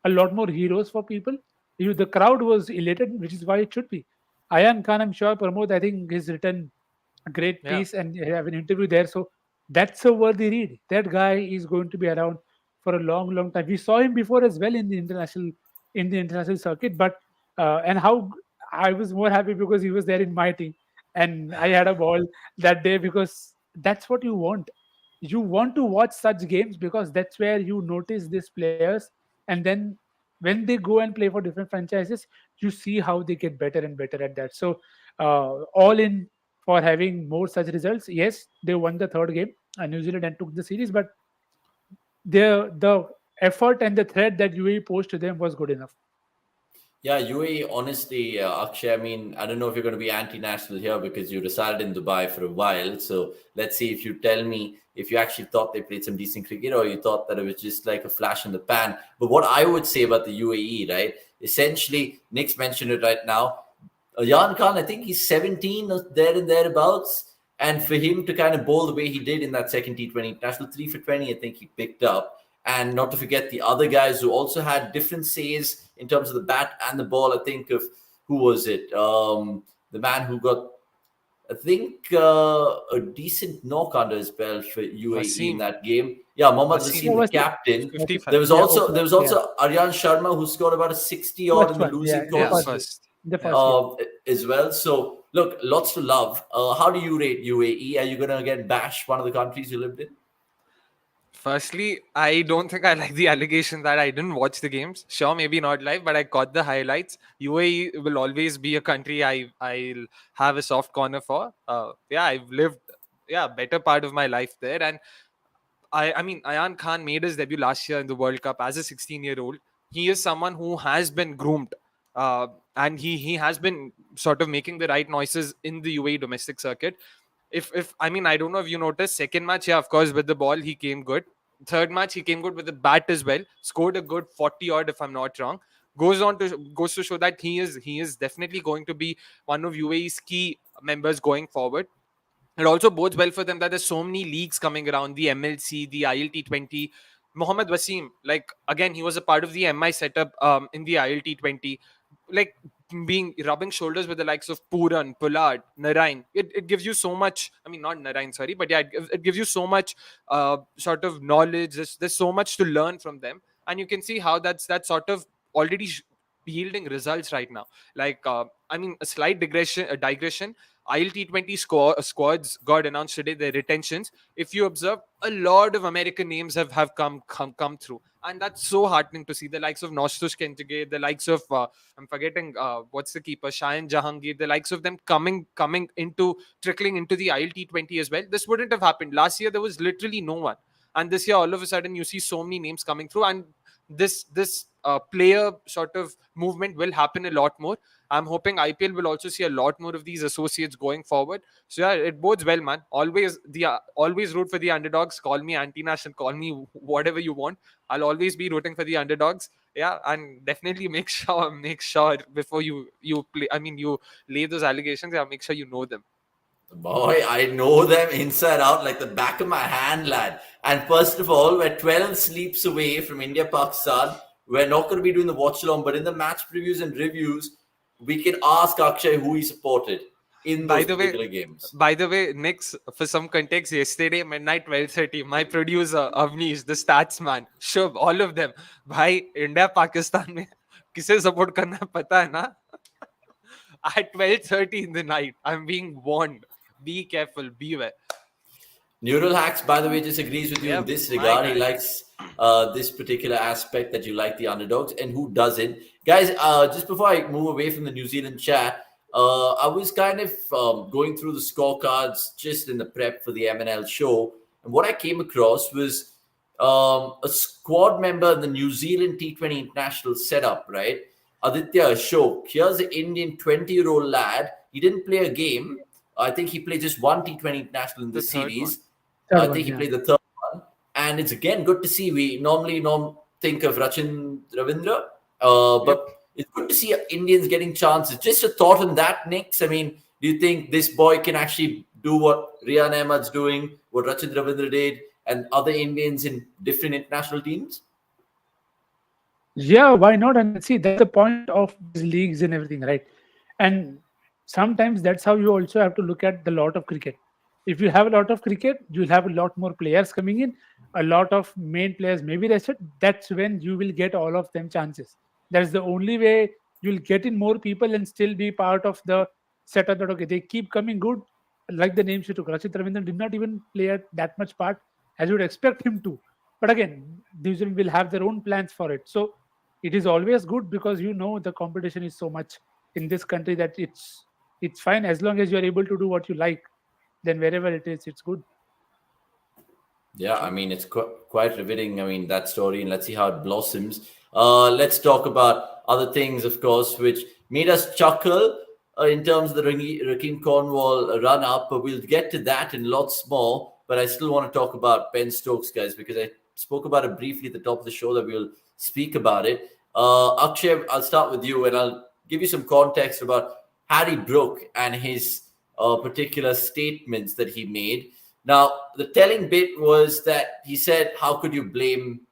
S2: a lot more heroes for people. The crowd was elated, which is why it should be. Ayan Khan, I'm sure Pramod, I think, has written a great
S3: Yeah.
S2: piece and have an interview there. So that's a worthy read. That guy is going to be around for a long, long time. We saw him before as well in the international circuit, but and how I was more happy because he was there in my team, and I had a ball that day, because that's what you want. You want to watch such games because that's where you notice these players, and then when they go and play for different franchises, you see how they get better and better at that. So all in for having more such results. Yes, they won the third game, New Zealand, and took the series, but the effort and the threat that UAE posed to them was good enough.
S1: Yeah, UAE, honestly, Akshay, I mean, I don't know if you're going to be anti-national here because you resided in Dubai for a while. So let's see if you tell me if you actually thought they played some decent cricket or you thought that it was just like a flash in the pan. But what I would say about the UAE, right, essentially, Nick's mentioned it right now. Jan Khan, I think he's 17 or there and thereabouts. And for him to kind of bowl the way he did in that second T20 international, 3 for 20, I think he picked up. And not to forget the other guys who also had different says in terms of the bat and the ball. I think of, who was it? The man who got, I think, a decent knock under his belt for UAE in
S3: Wasim.
S1: that game. Yeah, Mohammad
S3: Wasim.
S1: Wasim, the captain.
S3: 55.
S1: There was
S2: Yeah,
S1: also
S2: yeah.
S1: Aryan Sharma who scored about a 60 odd in
S2: First
S1: the
S2: one,
S1: losing
S2: yeah,
S3: Yeah,
S1: toss
S3: first.
S2: the first game.
S1: as well. So look, lots to love. How do you rate UAE? Are you gonna again bash one of the countries you lived in?
S3: Firstly, I don't think I like the allegation that I didn't watch the games. Sure, maybe not live, but I caught the highlights. UAE will always be a country I'll have a soft corner for. Yeah, I've lived better part of my life there, and I mean, Ayan Khan made his debut last year in the World Cup as a 16-year-old. He is someone who has been groomed, and he has been sort of making the right noises in the UAE domestic circuit. If I mean, I don't know if you noticed, second match, yeah, of course, with the ball he came good. Third match he came good with the bat as well. Scored a good 40 odd, if I'm not wrong. Goes to show that he is definitely going to be one of UAE's key members going forward. It also bodes well for them that there's so many leagues coming around, the MLC, the ILT20. Mohammad Wasim, like, again, he was a part of the MI setup in the ILT20, like being rubbing shoulders with the likes of Puran, Pollard, Narain. It gives you so much. I mean, not Narain, sorry, but yeah, it gives you so much sort of knowledge. There's so much to learn from them, and you can see how that's sort of already yielding results right now. Like, I mean, a slight digression. IL T20 squads got announced today, their retentions. If you observe, a lot of American names have come through, and that's so heartening to see. The likes of Nostush Kentige, the likes of I'm forgetting what's the keeper, Shayan Jahangir, the likes of them coming into trickling into the IL T20 as well. This wouldn't have happened last year. There was literally no one, and this year all of a sudden you see so many names coming through, and this player sort of movement will happen a lot more. I'm hoping IPL will also see a lot more of these associates going forward. So yeah, it bodes well, man. Always root for the underdogs. Call me anti-national, call me whatever you want. I'll always be rooting for the underdogs. Yeah, and definitely make sure before you play. I mean, you lay those allegations. Yeah, make sure you know them.
S1: Boy, I know them inside out like the back of my hand, lad. And first of all, we're 12 sleeps away from India Pakistan. We're not going to be doing the watch along, but in the match previews and reviews, we can ask Akshay who he supported in
S3: By
S1: those
S3: the way,
S1: particular games.
S3: By the way, Nick's, for some context, yesterday midnight 12:30, my producer Avnish, the stats man, Shubh, all of them, भाई India Pakistan में किसे support करना है पता है ना? At 12:30 in the night, I'm being warned. Be careful, beware.
S1: Neural Hacks, by the way, disagrees with you in
S3: Yep,
S1: this
S3: my
S1: regard. He
S3: guy.
S1: likes this particular aspect that you like the underdogs, and who doesn't? Guys, just before I move away from the New Zealand chat, I was kind of going through the scorecards just in the prep for the MNL show, and what I came across was a squad member in the New Zealand T20 international setup, right? Aditya Ashok. Here's an Indian 20-year-old lad. He didn't play a game. I think he played just one T20 international in
S3: The
S1: this
S3: third
S1: series.
S2: Third
S1: I
S2: one,
S1: think he
S2: yeah.
S1: played the third one. And it's again good to see. We normally think of Rachin Ravindra, but it's good to see Indians getting chances. Just a thought on that, Nix. I mean, do you think this boy can actually do what Rian Ahmed's doing, what Rachin Ravindra did, and other Indians in different international teams?
S2: Yeah, why not? And see, that's the point of these leagues and everything, right? And sometimes that's how you also have to look at the lot of cricket. If you have a lot of cricket, you'll have a lot more players coming in. A lot of main players maybe rested. That's when you will get all of them chances. That's the only way you'll get in more people and still be part of the setup that okay, they keep coming good. Like the names you took, Rachit Ravindran did not even play at that much part as you would expect him to. But again, New Zealand will have their own plans for it. So it is always good because you know the competition is so much in this country that it's fine as long as you are able to do what you like. Then wherever it is, it's good.
S1: Yeah, I mean, it's quite riveting. I mean, that story, and let's see how it blossoms. Let's talk about other things, of course, which made us chuckle in terms of the Rakeem Cornwall run up, but we'll get to that and lots more. But I still want to talk about Ben Stokes, guys, because I spoke about it briefly at the top of the show that we'll speak about it. Akshay, I'll start with you and I'll give you some context about Harry Brook and his particular statements that he made. Now, the telling bit was that he said, how could you blame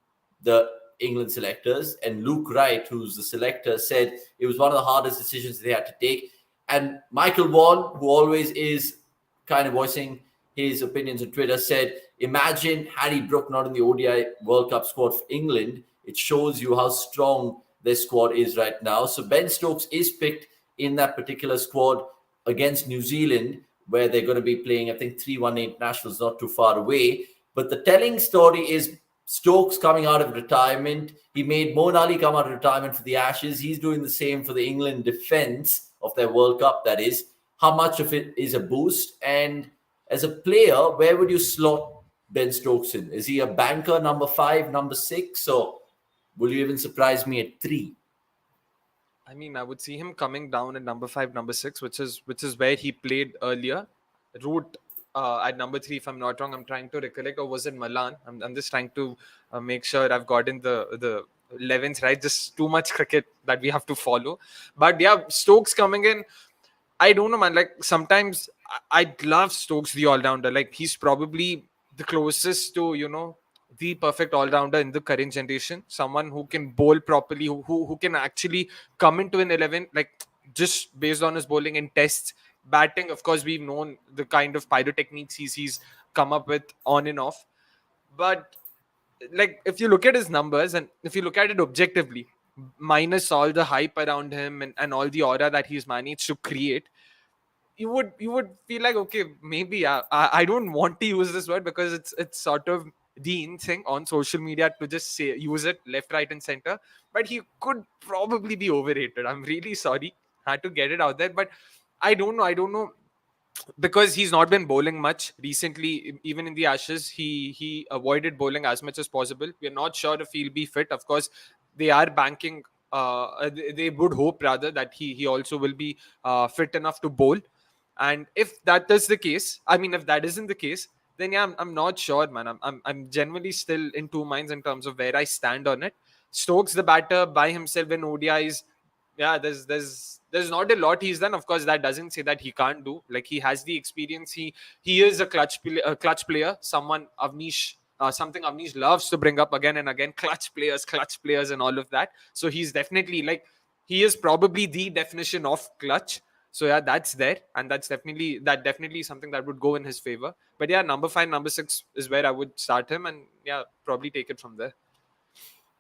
S1: the England selectors? And Luke Wright, who's the selector, said it was one of the hardest decisions they had to take. And Michael Vaughan, who always is kind of voicing his opinions on Twitter, said, imagine Harry Brook not in the ODI World Cup squad for England. It shows you how strong their squad is right now. So Ben Stokes is picked in that particular squad against New Zealand, where they're going to be playing, I think, 3-1 internationals not too far away. But the telling story is Stokes coming out of retirement. He made Moeen Ali come out of retirement for the Ashes. He's doing the same for the England defense of their World Cup, that is. How much of it is a boost? And as a player, where would you slot Ben Stokes in? Is he a banker, number 5, number 6? Or will you even surprise me at 3?
S3: I mean, I would see him coming down at number 5, number 6, which is where he played earlier. Root at number 3, if I'm not wrong. I'm trying to recollect, or was it Malan? I'm just trying to make sure I've gotten the 11th right. Just too much cricket that we have to follow. But yeah, Stokes coming in. I don't know, man. Like sometimes I love Stokes, the all-rounder. Like he's probably the closest to the perfect all-rounder in the current generation. Someone who can bowl properly, who can actually come into an 11, like just based on his bowling in tests. Batting, of course, we've known the kind of pyrotechniques he's come up with on and off. But like if you look at his numbers and if you look at it objectively, minus all the hype around him and all the aura that he's managed to create, you would feel like, okay, maybe I don't want to use this word because it's sort of the in thing on social media to just say use it left, right, and center. But he could probably be overrated. I'm really sorry, had to get it out there. But I don't know because he's not been bowling much recently. Even in the Ashes, he avoided bowling as much as possible. We're not sure if he'll be fit. Of course, they are banking. They would hope rather that he also will be fit enough to bowl. And if that is the case, I mean, if that isn't the case, then yeah, I'm not sure, man. I'm genuinely still in two minds in terms of where I stand on it. Stokes, the batter, by himself in ODIs, yeah, there's not a lot he's done. Of course, that doesn't say that he can't do. Like, he has the experience. He is a clutch player. Someone Avnish. Something Avnish loves to bring up again and again, clutch players, and all of that. So he's definitely, like, he is probably the definition of clutch. So yeah, that's there, and that definitely something that would go in his favor. But yeah, number 5, number 6 is where I would start him, and yeah, probably take it from there.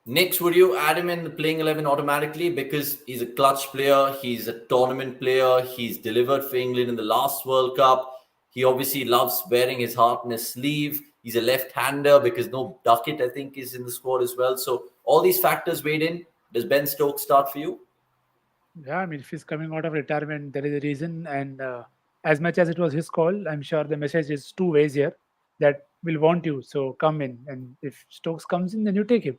S1: Next, would you add him in the playing 11 automatically because he's a clutch player, he's a tournament player, he's delivered for England in the last World Cup. He obviously loves wearing his heart in his sleeve. He's a left-hander because no Duckett, I think, is in the squad as well. So all these factors weighed in. Does Ben Stokes start for you?
S2: Yeah, I mean, if he's coming out of retirement, there is a reason. And as much as it was his call, I'm sure the message is two ways here that we'll want you. So come in. And if Stokes comes in, then you take him.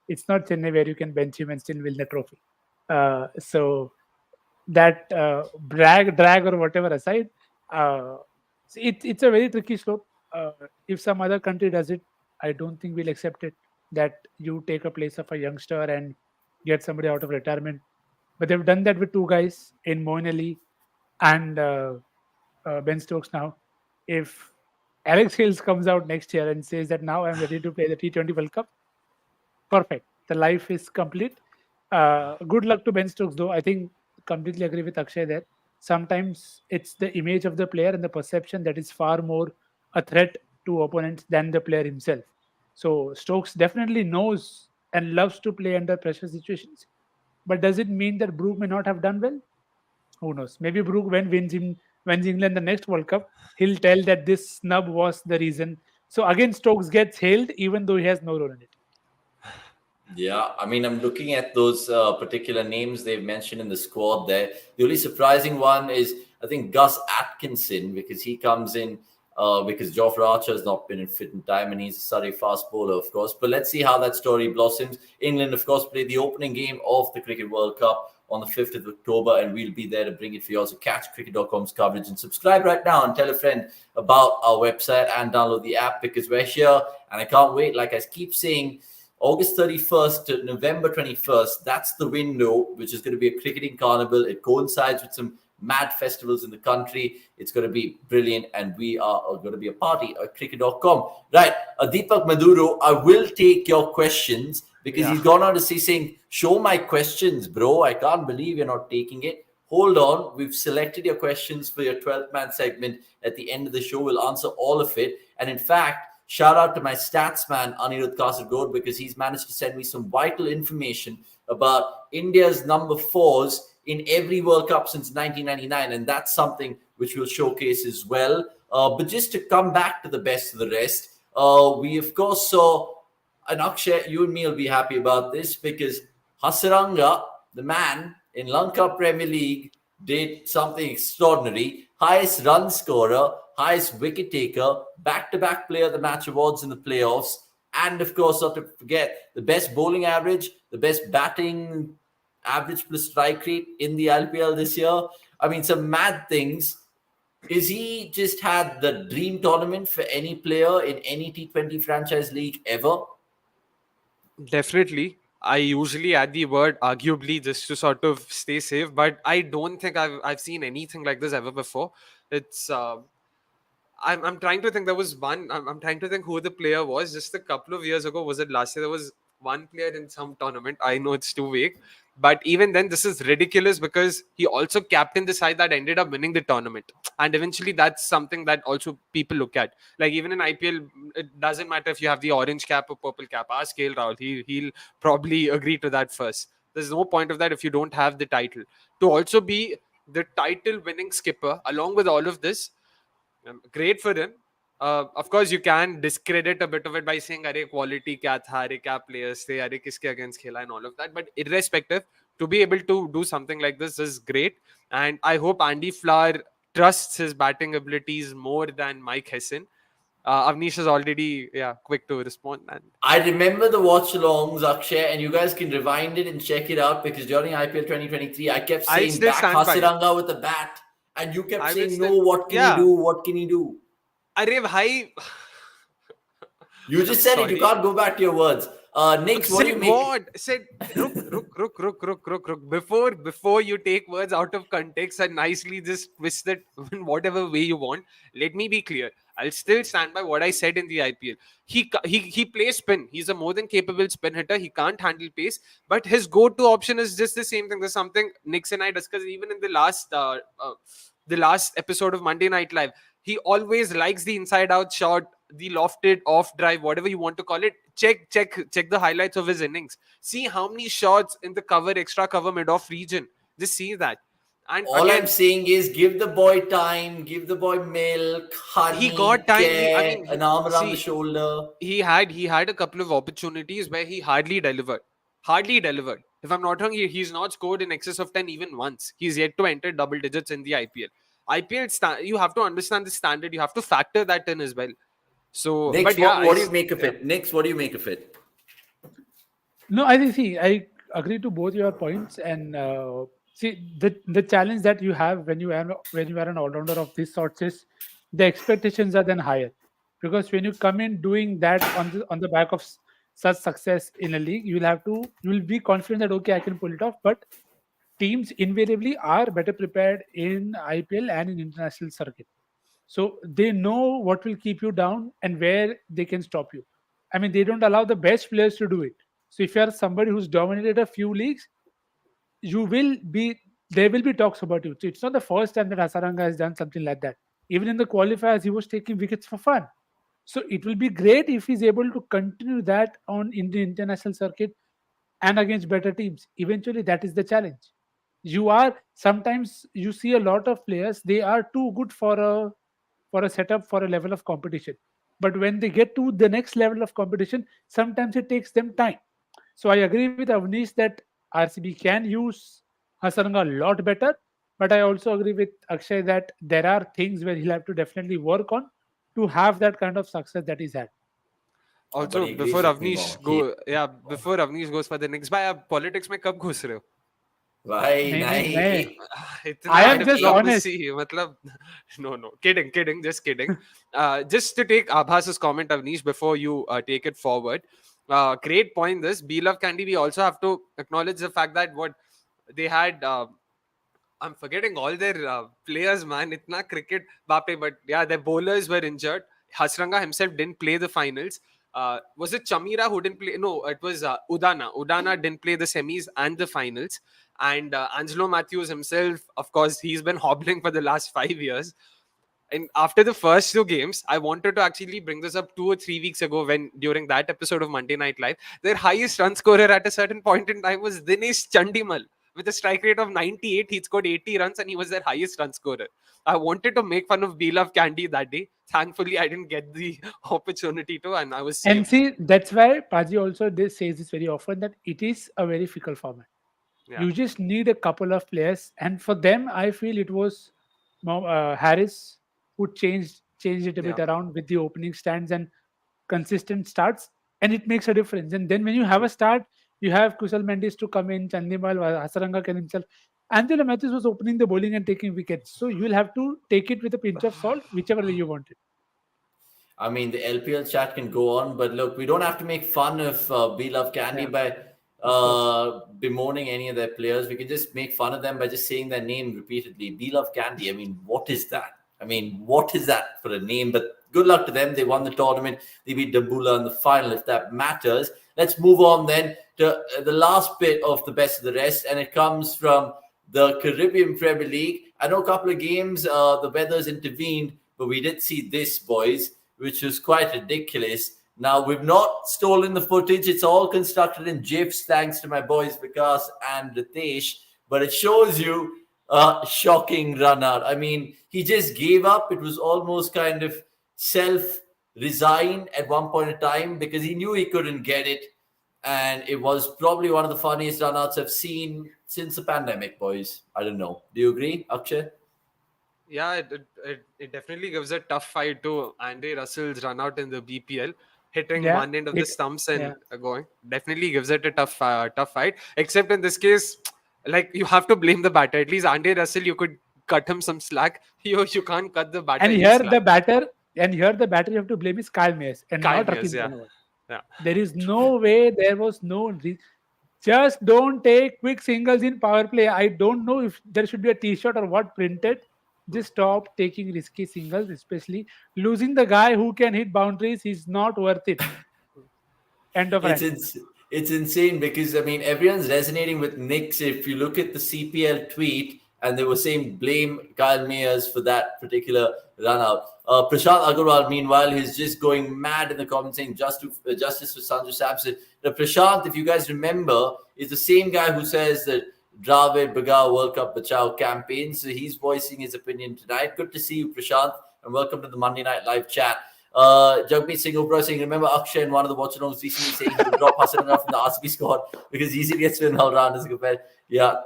S2: It's not Chennai where you can bench him and still win the trophy. So that drag or whatever aside, it's a very tricky slope. If some other country does it, I don't think we'll accept it that you take a place of a youngster and get somebody out of retirement. But they've done that with two guys in Moeen Ali and Ben Stokes now. If Alex Hills comes out next year and says that now I'm ready to play the T20 World Cup, perfect. The life is complete. Good luck to Ben Stokes, though. I think completely agree with Akshay there. Sometimes it's the image of the player and the perception that is far more a threat to opponents than the player himself. So Stokes definitely knows and loves to play under pressure situations. But does it mean that Brook may not have done well? Who knows? Maybe Brook, when wins England the next World Cup, he'll tell that this snub was the reason. So again, Stokes gets hailed even though he has no role in it.
S1: Yeah, I mean, I'm looking at those particular names they've mentioned in the squad there. The only surprising one is, I think, Gus Atkinson, because he comes in because Jofra Archer has not been in fit in time and he's a Surrey fast bowler, of course. But let's see how that story blossoms. England, of course, played the opening game of the Cricket World Cup on the 5th of October, and we'll be there to bring it for you. Also, catch cricket.com's coverage and subscribe right now and tell a friend about our website and download the app because we're here and I can't wait. Like I keep saying, August 31st to November 21st, that's the window, which is going to be a cricketing carnival. It coincides with some mad festivals in the country. It's going to be brilliant, and we are going to be a party at cricket.com. Right, Deepak Maduro, I will take your questions because he's gone on to say, saying, show my questions, bro. I can't believe you're not taking it. Hold on. We've selected your questions for your 12th man segment at the end of the show. We'll answer all of it. And in fact, shout out to my stats man, Anirudh Kasargod, because he's managed to send me some vital information about India's number 4s in every World Cup since 1999. And that's something which we'll showcase as well. But just to come back to the best of the rest, we, of course, saw, and Akshay, you and me will be happy about this because Hasaranga, the man in Lanka Premier League, did something extraordinary. Highest run scorer, highest wicket taker, back-to-back player of the match awards in the playoffs, and of course, not to forget, the best bowling average, the best batting average plus strike rate in the IPL this year. I mean, some mad things. Is he just had the dream tournament for any player in any T20 franchise league ever?
S3: Definitely. I usually add the word arguably just to sort of stay safe, but I don't think I've seen anything like this ever before. It's I'm trying to think. There was one. I'm trying to think who the player was. Just a couple of years ago, was it last year? There was one player in some tournament. I know it's too vague, but even then, this is ridiculous because he also captained the side that ended up winning the tournament. And eventually, that's something that also people look at. Like even in IPL, it doesn't matter if you have the orange cap or purple cap. Ask KL Rahul. He'll probably agree to that first. There's no point of that if you don't have the title. To also be the title-winning skipper, along with all of this, great for him. Of course, you can discredit a bit of it by saying, "Arey, quality kya tha? Arey, kya players the? Arey, kiske against khela?" and all of that. But irrespective, to be able to do something like this is great. And I hope Andy Flower trusts his batting abilities more than Mike Hesson. Avnish is already quick to respond. And
S1: I remember the watch-alongs, Akshay, and you guys can rewind it and check it out because during IPL 2023, I kept
S3: I'll
S1: saying
S3: still
S1: back
S3: stand by it.
S1: Hasiranga with the bat, and you kept
S3: I will
S1: saying,
S3: still-
S1: no, what can he do? What can he do?
S3: Arey, bhai.
S1: You just said it. You can't go back to your words. Nix, what do you
S3: Said
S1: make?
S3: what? Said ruk. Before you take words out of context and nicely just twist it in whatever way you want. Let me be clear. I'll still stand by what I said in the IPL. He plays spin. He's a more than capable spin hitter. He can't handle pace, but his go-to option is just the same thing. There's something Nix and I discussed even in the last episode of Monday Night Live. He always likes the inside-out shot, the lofted off drive, whatever you want to call it. Check the highlights of his innings. See how many shots in the extra cover mid-off region. Just see that. And
S1: All
S3: again,
S1: I'm saying is give the boy time, give the boy milk, honey,
S3: he got time.
S1: care, an arm around the shoulder.
S3: He had a couple of opportunities where he hardly delivered. If I'm not wrong, he's not scored in excess of 10 even once. He's yet to enter double digits in the IPL. You have to understand the standard. You have to factor that in as well. So,
S1: Nix,
S3: but yeah,
S1: what do you make of it? Nix, what do you make of it?
S2: No, I agree to both your points, and see the challenge that you have when you are an all-rounder of this sorts is the expectations are then higher, because when you come in doing that on the back of such success in a league, you will be confident that okay, I can pull it off. But teams invariably are better prepared in IPL and in international circuit. So they know what will keep you down and where they can stop you. I mean, they don't allow the best players to do it. So if you are somebody who's dominated a few leagues, you will be there will be talks about you. So it's not the first time that Hasaranga has done something like that. Even in the qualifiers, he was taking wickets for fun. So it will be great if he's able to continue that in the international circuit and against better teams. Eventually, that is the challenge. You see a lot of players, they are too good for a setup for a level of competition. But when they get to the next level of competition, sometimes it takes them time. So I agree with Avnish that RCB can use Hasaranga a lot better. But I also agree with Akshay that there are things where he'll have to definitely work on to have that kind of success that he's had.
S3: also
S1: he agrees with me more.
S3: before Avnish goes for the next, by politics में कब घुस रहे हो?
S1: Why?
S2: नहीं,
S3: इतना
S2: I am just honest.
S3: diplomacy, मतलब no, kidding, just kidding. Just to take Abhas's comment, Avnish, before you take it forward. Great point. This B Love Candy. We also have to acknowledge the fact that what they had. I'm forgetting all their players, man. Itna cricket, bape. But yeah, their bowlers were injured. Hasranga himself didn't play the finals. Was it Chamira who didn't play? No, it was Udana. Udana didn't play the semis and the finals. And Angelo Matthews himself, of course, he's been hobbling for the last 5 years. And after the first 2 games, I wanted to actually bring this up 2 or 3 weeks ago when during that episode of Monday Night Live, their highest run scorer at a certain point in time was Dinesh Chandimal. With a strike rate of 98, he scored 80 runs and he was their highest run scorer. I wanted to make fun of B-Love Candy that day. Thankfully, I didn't get the opportunity to, and I was saved.
S2: And see, that's why Paji also says this very often, that it is a very fickle format.
S3: Yeah.
S2: You just need a couple of players, and for them, I feel it was Harris who changed it a bit around with the opening stands and consistent starts, and it makes a difference. And then when you have a start, you have Kusal Mendes to come in, Chandimal, Hasaranga can himself. Angelo Matthews was opening the bowling and taking wickets, so you'll have to take it with a pinch of salt, whichever way you want it.
S1: I mean, the LPL chat can go on, but look, we don't have to make fun of B Love Candy by bemoaning any of their players. We can just make fun of them by just saying their name repeatedly. B Love Candy. I mean, what is that? What is that for a name? But good luck to them. They won the tournament. They beat Dabula in the final, if that matters. Let's move on then to the last bit of the best of the rest, and it comes from the Caribbean Premier League. I know a couple of games, the weather's intervened, but we did see this, boys, which was quite ridiculous. Now, we've not stolen the footage. It's all constructed in GIFs, thanks to my boys Vikas and Ritesh. But it shows you a shocking run out. I mean, he just gave up. It was almost kind of self resigned at one point in time because he knew he couldn't get it. And it was probably one of the funniest run outs I've seen since the pandemic, boys. I don't know. Do you agree, Akshay?
S3: Yeah, it definitely gives a tough fight to Andy Russell's run out in the BPL, hitting
S2: Yeah,
S3: one end of the stumps and
S2: yeah.
S3: going. Definitely gives it a tough fight. Except in this case, like you have to blame the batter. At least Andy Russell, you could cut him some slack. You can't cut the batter
S2: And
S3: any
S2: here
S3: slack.
S2: the batter, you have to blame is Kyle Mayers and
S3: Kyle
S2: not
S3: Mayers,
S2: Rakeem
S3: yeah.
S2: Donovan.
S3: Yeah.
S2: There is no way. There was no. Just don't take quick singles in power play. I don't know if there should be a T-shirt or what printed. Just stop taking risky singles, especially losing the guy who can hit boundaries is not worth it. End of
S1: It's
S2: rant.
S1: ins- it's insane because I mean everyone's resonating with Knicks. If you look at the CPL tweet, and they were saying blame Kyle Mayers for that particular run out. Prashant Agarwal, meanwhile, he's just going mad in the comments saying justice for Sanju Samson. Now, Prashant, if you guys remember, is the same guy who says that Dravid Baga World Cup Bachao campaign. So he's voicing his opinion tonight. Good to see you, Prashant, and welcome to the Monday Night Live chat. Jagmeet Singh Obra saying, remember Akshay and one of the watch-alongs recently saying he will drop Hassan enough from the RCB squad because easily gets to an all-rounders compared. Yeah,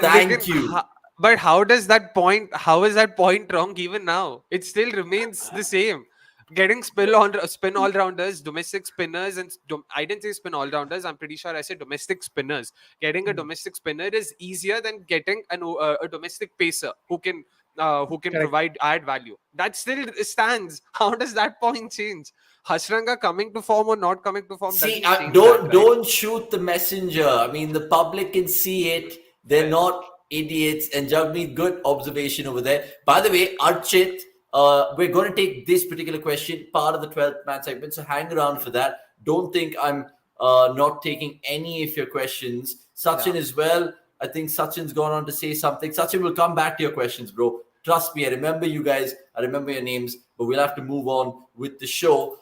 S1: thank you.
S3: But how is that point wrong even now? It still remains the same. Getting spin all rounders, domestic spinners, and I didn't say spin all rounders. I'm pretty sure I said domestic spinners. Getting a domestic spinner is easier than getting a domestic pacer who can
S2: Correct.
S3: add value. That still stands. How does that point change? Hasranga coming to form or not coming to form
S1: See,
S3: doesn't change that,
S1: don't
S3: right?
S1: don't shoot the messenger. I mean, the public can see it. They're
S3: Fair.
S1: not idiots. And Jagmeet, good observation over there. By the way, Archit, we're going to take this particular question part of the 12th man segment. So hang around for that. Don't think I'm not taking any of your questions. Sachin
S3: Yeah.
S1: as well. I think Sachin's gone on to say something. Sachin will come back to your questions, bro. Trust me, I remember you guys. I remember your names, but we'll have to move on with the show.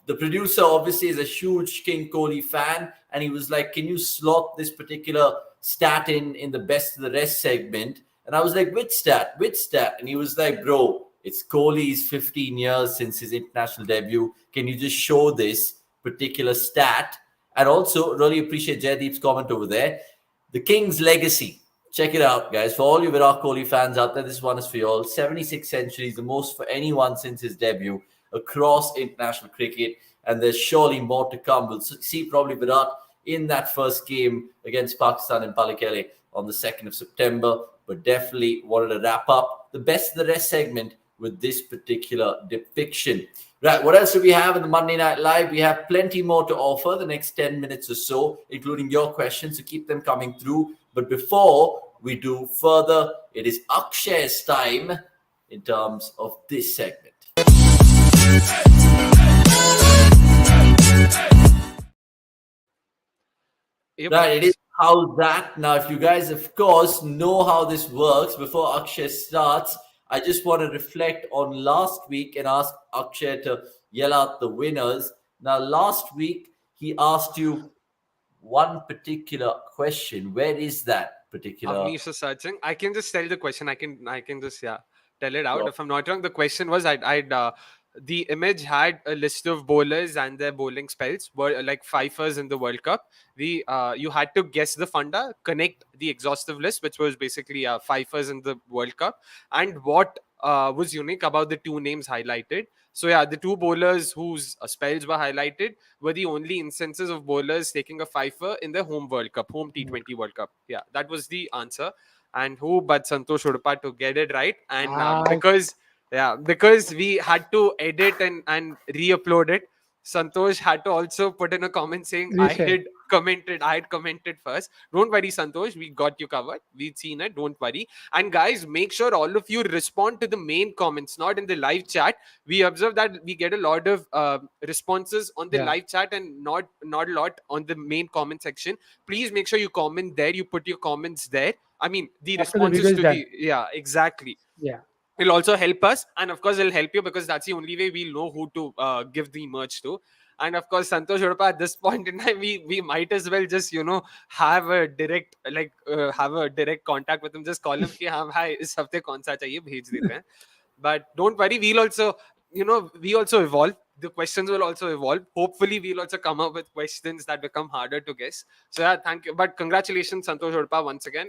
S1: The producer obviously is a huge King Kohli fan, and he was like, "Can you slot this particular stat in the best of the rest segment?" And I was like, "Which stat? Which stat?" And he was like, "Bro, it's Kohli's 15 years since his international debut. Can you just show this particular stat?" And also, really appreciate Jaydeep's comment over there. The King's legacy. Check it out, guys. For all you Virat Kohli fans out there, this one is for you all. 76 centuries, the most for anyone since his debut across international cricket. And there's surely more to come. We'll see probably Virat in that first game against Pakistan in Pallekele on the 2nd of September. But definitely wanted to wrap up the best of the rest segment with this particular depiction. Right, what else do we have in the Monday Night Live? We have plenty more to offer the next 10 minutes or so, including your questions, so keep them coming through. But before we do further, it is Akshay's time in terms of this segment.
S3: Yep.
S1: Right, it is Howzzat. Now, if you guys, of course, know how this works, before Akshay starts, I just want to reflect on last week and ask Akshay to yell out the winners. Now, last week, he asked you one particular question. Where is that particular?
S3: Avnish is searching. I can just tell the question. I can just tell it out.
S1: Sure.
S3: If I'm not wrong, the question was I'd the image had a list of bowlers and their bowling spells were like fifers in the World Cup. The you had to guess the funda, connect the exhaustive list, which was basically fifers in the World Cup, and what was unique about the two names highlighted. So yeah, the two bowlers whose spells were highlighted were the only instances of bowlers taking a fifer in the home World Cup, home T20 World Cup. Yeah, that was the answer. And who but Santosh Udapa to get it right. And because we had to edit and re-upload it, Santosh had to also put in a comment saying I
S2: Reshare.
S3: had commented first. Don't worry, Santosh, we got you covered. We've seen it. Don't worry. And guys, make sure all of you respond to the main comments, not in the live chat. We observe that we get a lot of responses on the
S2: Yeah.
S3: live chat and not a lot on the main comment section. Please make sure you comment there. You put your comments there. I mean, the
S2: After the
S3: responses
S2: video is
S3: to
S2: done.
S3: the exactly.
S2: Yeah.
S3: It'll also help us, and of course it'll help you because that's the only way we'll know who to give the merch to. And of course, Santosh Udapa, at this point in time, we might as well just, have a direct, have a direct contact with him. Just call him, ki, haan, hi, is hafte kaun sa chahiye, bhej dete hain. But don't worry, we'll also, we also evolve. The questions will also evolve. Hopefully, we'll also come up with questions that become harder to guess. So yeah, thank you. But congratulations, Santosh Udapa, once again.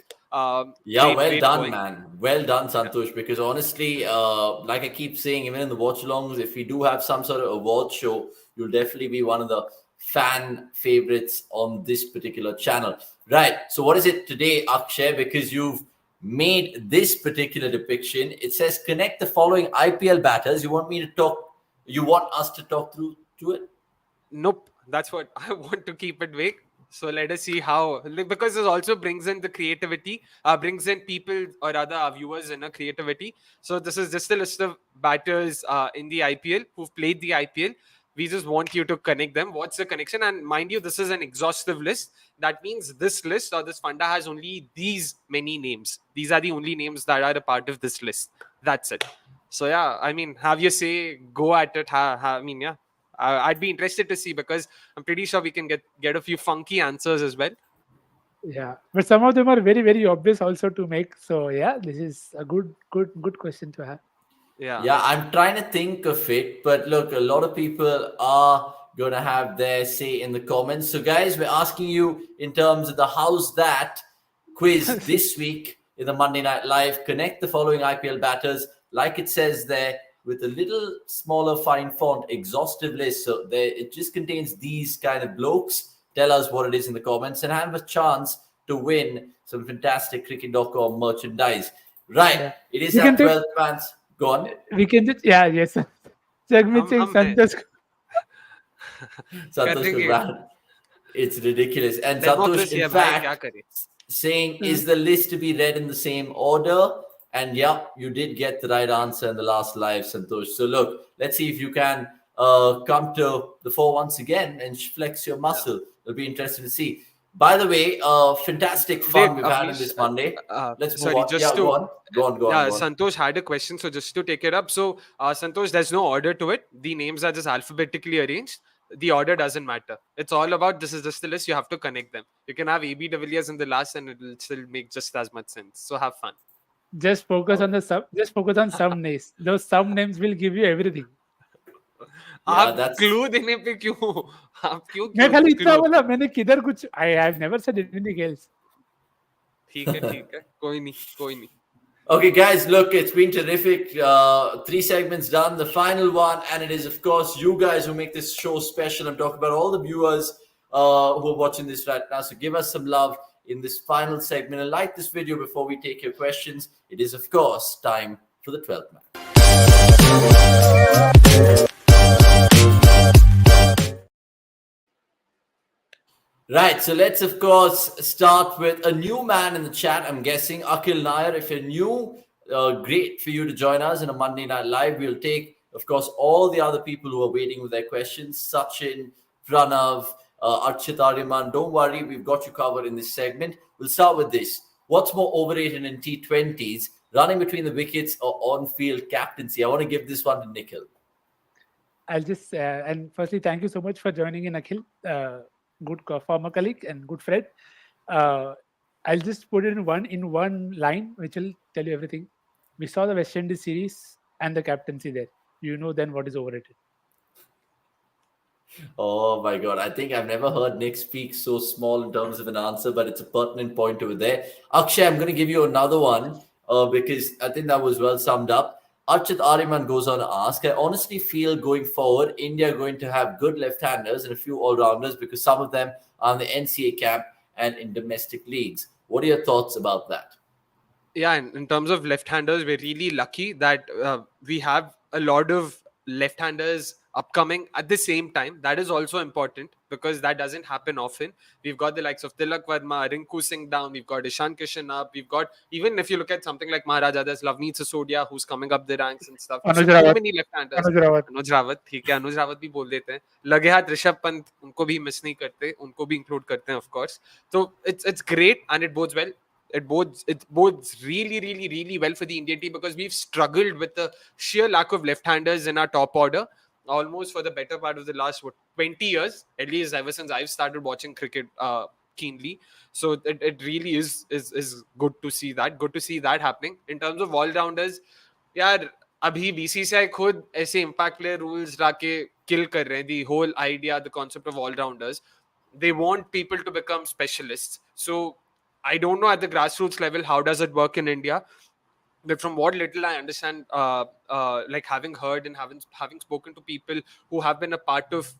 S1: Yeah, well
S3: Great
S1: done,
S3: going.
S1: man. Well done, Santosh. Because honestly, like I keep saying, even in the watch-alongs, if we do have some sort of award show, you'll definitely be one of the fan favorites on this particular channel. Right. So what is it today, Akshay? Because you've made this particular depiction. It says connect the following IPL batters. You want me to talk? You want us to talk through to it?
S3: Nope, that's what I want to keep it vague. So let us see how, because this also brings in the creativity, brings in people or other our viewers in a creativity. So this is just a list of batters in the IPL who've played the IPL. We just want you to connect them. What's the connection? And mind you, this is an exhaustive list. That means this list or this funda has only these many names. These are the only names that are a part of this list. That's it. So yeah, I mean, have your say, go at it. I mean, yeah. I'd be interested to see, because I'm pretty sure we can get a few funky answers as well.
S2: Yeah, but some of them are very, very obvious also to make. So yeah, this is a good question to have.
S1: Yeah, I'm trying to think of it, but look, a lot of people are going to have their say in the comments. So, guys, we're asking you in terms of the Howzzat quiz this week in the Monday Night Live. Connect the following IPL batters, like it says there, with a little smaller fine font, exhaustive list. So, there it just contains these kind of blokes. Tell us what it is in the comments and have a chance to win some fantastic cricket.com merchandise. Right,
S2: Yeah.
S1: it is
S2: You
S1: our
S2: can take.
S1: 12th fans. Go on.
S2: We can just yes. Jagmeet Singh,
S3: हम हैं.
S2: Santosh.
S1: Santosh
S3: करेंगे.
S1: Kumar. It's ridiculous. And Santosh,
S3: Democracy
S1: in
S3: है भाई, क्या
S1: fact,
S3: करे.
S1: saying, is the list to be read in the same order? And yeah, you did get the right answer in the last live, Santosh. So look, let's see if you can come to the fore once again and flex your muscle. It'll be interesting to see. By the way, fantastic fun
S3: Wait,
S1: we've had on
S3: Avnish,
S1: this Monday. Let's move
S3: sorry,
S1: on.
S3: just
S1: Yeah,
S3: to
S1: go on. Go on, go on, go on.
S3: Santosh had a question, so just to take it up. So, Santosh, there's no order to it. The names are just alphabetically arranged. The order doesn't matter. It's all about, this is just the list. You have to connect them. You can have AB de Villiers in the last, and it'll still make just as much sense. So have fun.
S2: Just focus on the sub. Just focus on some names. Those some names will give you everything.
S1: Yeah,
S3: आप
S1: that's
S3: clue देने पे क्यों? आप क्यों
S2: मैं खाली इतना
S3: clue?
S2: बोला, मैंने किधर कुछ. I have never said anything else.
S3: ठीक है, कोई नहीं.
S1: Okay, guys, look, it's been terrific. 3 segments done. The final one, and it is, of course, you guys who make this show special. I'm talking about all the viewers who are watching this right now. So give us some love in this final segment and like this video before we take your questions. It is, of course, time for the 12th man. Right, so let's of course start with a new man in the chat. I'm guessing Akhil Nair. If you're new, great for you to join us in a Monday Night Live. We'll take, of course, all the other people who are waiting with their questions. Sachin, Pranav, Archit Aryaman. Don't worry, we've got you covered in this segment. We'll start with this. What's more overrated in T20s, running between the wickets or on-field captaincy? I want to give this one to Nikhil.
S2: I'll just and firstly, thank you so much for joining in, Akhil. Good former colleague and good friend. I'll just put it in one line, which will tell you everything. We saw the West Indies series and the captaincy there. You know then what is overrated.
S1: Oh my God. I think I've never heard Nick speak so small in terms of an answer, but it's a pertinent point over there. Akshay, I'm going to give you another one because I think that was well summed up. Archit Aryaman goes on to ask, I honestly feel going forward, India are going to have good left-handers and a few all-rounders because some of them are in the NCA camp and in domestic leagues. What are your thoughts about that?
S3: Yeah, in terms of left-handers, we're really lucky that we have a lot of left-handers upcoming at the same time. That is also important because that doesn't happen often. We've got the likes of Tilak Verma, Rinku Singh down. We've got Ishan Kishan up. We've got, even if you look at something like Maharaja, there's Lavneet Sisodia who's coming up the ranks and stuff.
S2: Anuj
S3: So
S2: Rawat.
S3: many left-handers.
S2: Anuj
S3: Rawat, ठीक है, Anuj Rawat भी बोल देते हैं. लगे हाथ ऋषभ पंत, उनको भी miss नहीं करते, उनको भी include करते हैं, of course. So it's great and it bodes well. It bodes really well for the Indian team because we've struggled with the sheer lack of left-handers in our top order. almost for the better part of the last 20 years, at least ever since I've started watching cricket keenly. So it really is good to see that. Good to see that happening. In terms of all-rounders, यार अभी BCCI खुद ऐसे impact player rules लाके kill कर रहे हैं. The whole idea, the concept of all-rounders, they want people to become specialists. So I don't know at the grassroots level how does it work in India, but from what little I understand, like having heard and having spoken to people who have been a part of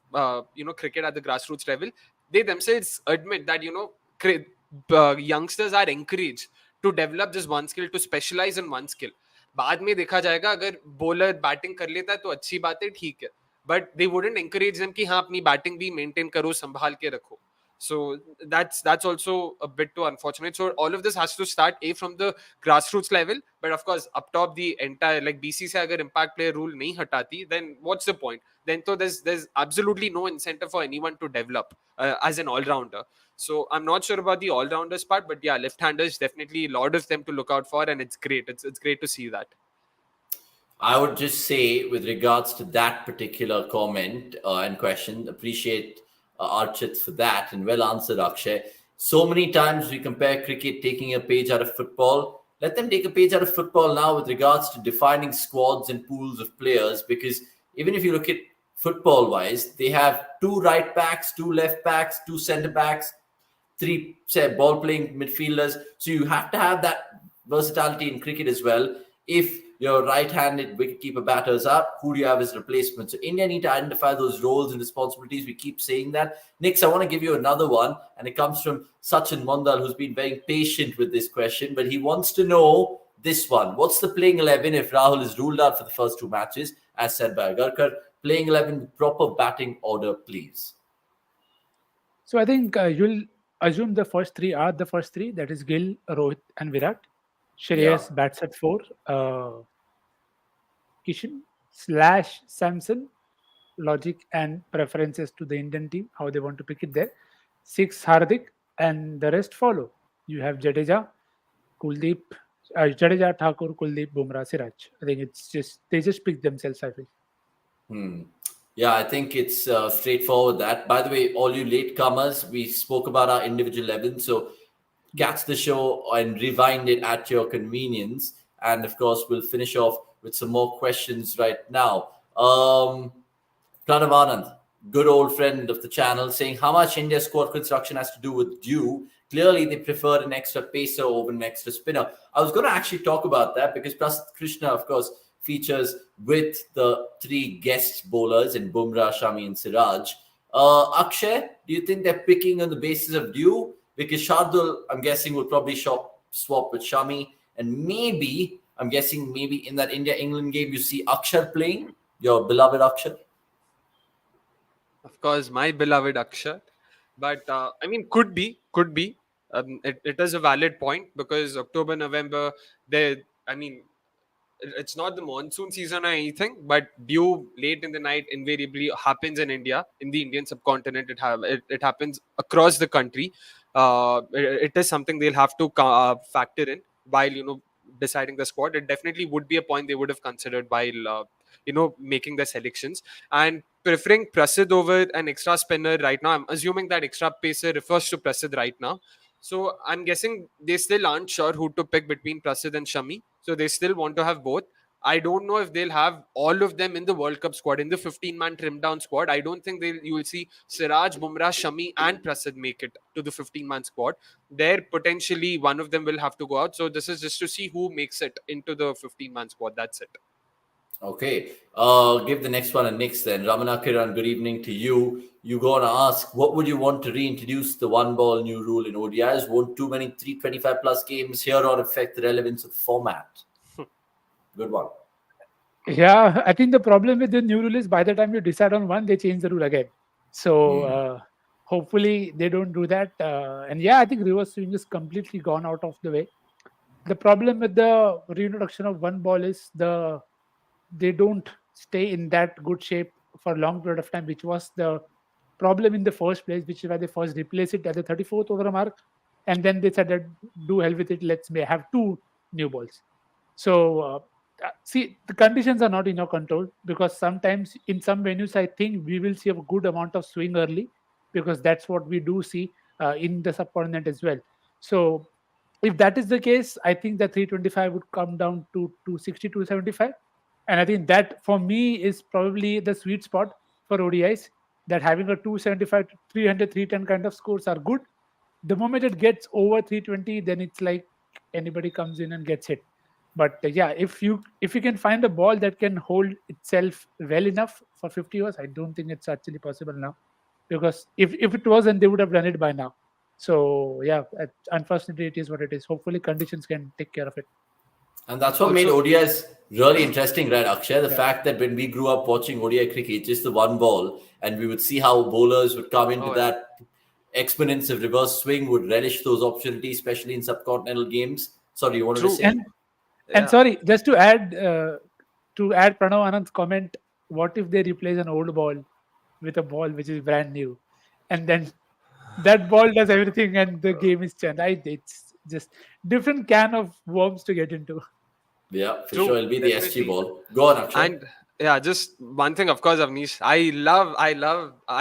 S3: cricket at the grassroots level, they themselves admit that youngsters are encouraged to develop this one skill, to specialize in one skill. बाद में देखा जाएगा, अगर bowler batting कर लेता है तो अच्छी बात है, ठीक है, but they wouldn't encourage them कि हाँ अपनी बैटिंग भी मेंटेन करो, संभाल के रखो. So that's also a bit too unfortunate. So all of this has to start from the grassroots level, but of course up top the entire, like BCCI agar impact player rule nahi hatati, then what's the point? Then so there's absolutely no incentive for anyone to develop as an all-rounder. So I'm not sure about the all-rounders part, but yeah, left-handers definitely a lot of them to look out for, and it's great. It's great to see that.
S1: I would just say, with regards to that particular comment and question, appreciate Archit for that, and well answered, Akshay. So many times we compare cricket taking a page out of football. Let them take a page out of football now with regards to defining squads and pools of players, because even if you look at football-wise, they have 2 right backs, 2 left backs, 2 centre backs, 3 ball-playing midfielders. So you have to have that versatility in cricket as well. If your right-handed wicketkeeper batters up, who do you have as replacement? So India need to identify those roles and responsibilities. We keep saying that. Nix, I want to give you another one, and it comes from Sachin Mondal, who's been very patient with this question, but he wants to know this one. What's the playing 11 if Rahul is ruled out for the first 2 matches, as said by Agarkar? Playing 11 with proper batting order, please.
S2: So I think you'll assume the first 3 are the first 3. That is Gill, Rohit, and Virat. Shreyas bats at 4. Kishan / Samson, logic and preferences to the Indian team, how they want to pick it there. 6 Hardik, and the rest follow. You have Jadeja, Kuldeep, Jadeja, Thakur, Kuldeep, Bumrah, Siraj. I think it's just they just pick themselves, I feel.
S1: Yeah, I think it's straightforward that. By the way, all you latecomers, we spoke about our individual 11, so catch the show and rewind it at your convenience. And of course, we'll finish off with some more questions right now. Pranav Anand, good old friend of the channel, saying how much India squad construction has to do with due. Clearly, they prefer an extra pacer over an extra spinner. I was going to actually talk about that because Prasidh Krishna, of course, features with the 3 guest bowlers in Bumrah, Shami, and Siraj. Akshay, do you think they're picking on the basis of due? Because Shardul, I'm guessing, will probably swap with Shami. And maybe, I'm guessing, maybe in that India-England game, you see Akshar playing, your beloved Akshar.
S3: Of course, my beloved Akshar. But, I mean, could be. It is a valid point because October, November, it's not the monsoon season or anything, but dew late in the night invariably happens in India, in the Indian subcontinent. It happens across the country. It is something they'll have to factor in while deciding the squad. It definitely would be a point they would have considered while making the selections, and preferring Prasidh over an extra spinner right now. I'm assuming that extra pacer refers to Prasidh right now. So I'm guessing they still aren't sure who to pick between Prasidh and Shami. So they still want to have both. I don't know if they'll have all of them in the World Cup squad, in the 15-man trimmed down squad. I don't think you will see Siraj, Bumrah, Shami and Prasidh make it to the 15-man squad. There, potentially, one of them will have to go out. So this is just to see who makes it into the 15-man squad. That's it.
S1: Okay. Give the next one a Nix then. Ramana Kiran, good evening to you. You're going to ask, what would you want to reintroduce the 1-ball new rule in ODIs? Won't too many 325-plus games here or affect the relevance of the format? Good one.
S2: Yeah, I think the problem with the new rule is by the time you decide on one, they change the rule again. So hopefully they don't do that. And yeah, I think reverse swing is completely gone out of the way. The problem with the reintroduction of 1 ball is they don't stay in that good shape for a long period of time, which was the problem in the first place, which is why they first replaced it at the 34th over mark. And then they said that do hell with it, let's have 2 new balls. So see, the conditions are not in your control, because sometimes in some venues, I think we will see a good amount of swing early, because that's what we do see in the subcontinent as well. So if that is the case, I think the 325 would come down to 260, 275. And I think that for me is probably the sweet spot for ODIs, that having a 275 to 300, 310 kind of scores are good. The moment it gets over 320, then it's like anybody comes in and gets hit. But yeah, if you can find a ball that can hold itself well enough for 50 overs, I don't think it's actually possible now, because if it was, then they would have done it by now. So yeah, unfortunately, it is what it is. Hopefully, conditions can take care of it.
S1: And that's what made
S3: Also,
S1: ODIs really interesting, right, Akshay? The
S2: Yeah.
S1: fact that when we grew up watching ODI cricket, just the one ball, and we would see how bowlers would come into
S3: Oh, yeah.
S1: that exponents of reverse swing, would relish those opportunities, especially in subcontinental games. Sorry, you wanted to
S3: True.
S1: say?
S2: And
S3: Yeah.
S2: sorry, just to add Pranav Anand's comment, what if they replace an old ball with a ball which is brand new, and then that ball does everything and the game is changed? It's just different can of worms to get into.
S1: Yeah, for
S3: True,
S1: sure. It'll be the SG
S3: definitely.
S1: ball. Go on, Akshay.
S3: And yeah, just one thing, of course, Avnish. I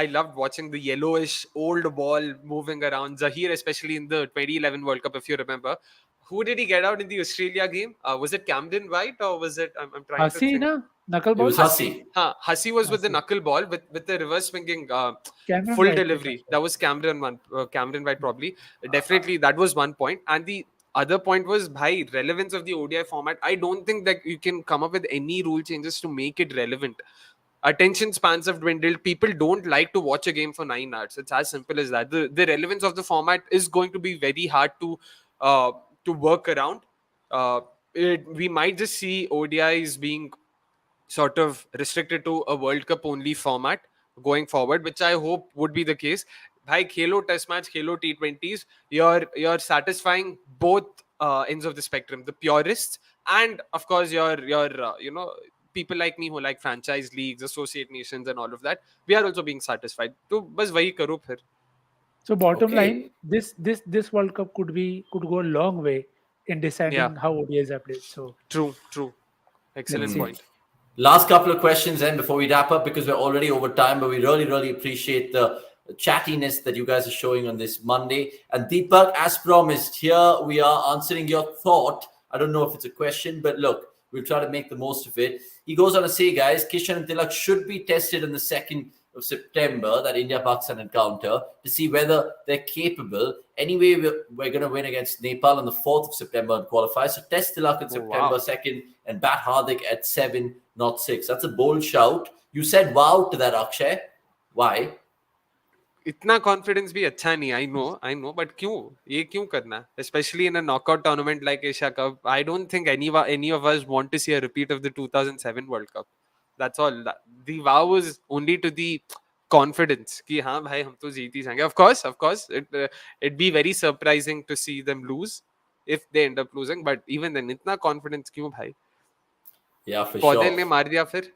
S3: loved watching the yellowish old ball moving around. Zahir, especially in the 2011 World Cup, if you remember. Who did he get out in the Australia game? Was it Camden White or was it? I'm trying to think.
S2: Hasina, knuckle
S1: It
S2: ball.
S1: was Hussey.
S3: Hussey was with the
S2: Hussey.
S3: knuckle ball with the reverse swinging
S2: Cameron
S3: full
S2: White did
S3: delivery.
S2: that.
S3: That was Cameron White probably. Definitely, that was one point. And the other point was, bhai, relevance of the ODI format. I don't think that you can come up with any rule changes to make it relevant. Attention spans have dwindled. People don't like to watch a game for 9 hours. It's as simple as that. The relevance of the format is going to be very hard to work around. We might just see ODIs being sort of restricted to a World Cup only format going forward, which I hope would be the case. Bhai, khelo test match, khelo T20s, you're satisfying both ends of the spectrum, the purists and of course your people like me who like franchise leagues, associate nations and all of that. We are also being satisfied. So bas wahi karo phir.
S2: So bottom
S1: Okay.
S2: line, this World Cup could go a long way in
S3: Yeah,
S2: deciding how ODIs are played. So
S3: true.
S2: let's
S3: Excellent
S2: see.
S3: point.
S1: Last couple of questions then before we wrap up, because we're already over time, but we really, really appreciate the chattiness that you guys are showing on this Monday. And Deepak, as promised, here we are answering your thought. I don't know if it's a question, but look, we'll try to make the most of it. He goes on to say, guys, Kishan and Tilak should be tested on the 2nd of September, that India-Pakistan encounter, to see whether they're capable. Anyway, we're going to win against Nepal on the 4th of September and qualify. So test Tilak on September
S3: wow.
S1: 2nd and bat Hardik at 7, not 6. That's a bold shout. You said wow to that, Akshay. Why?
S3: इतना confidence भी अच्छा नहीं. I know, but क्यों करना, especially in a knockout tournament like Asia Cup? I don't think any of us want to see a repeat of the 2007 World Cup. That's all. The wow was only to the confidence कि हाँ भाई हम तो जीत ही जाएंगे. Of course, it'd be very surprising to see them lose if they end up losing. But even then, इतना confidence क्यों भाई?
S1: Yeah, for
S3: पौधे
S1: sure.
S3: ने मार दिया फिर.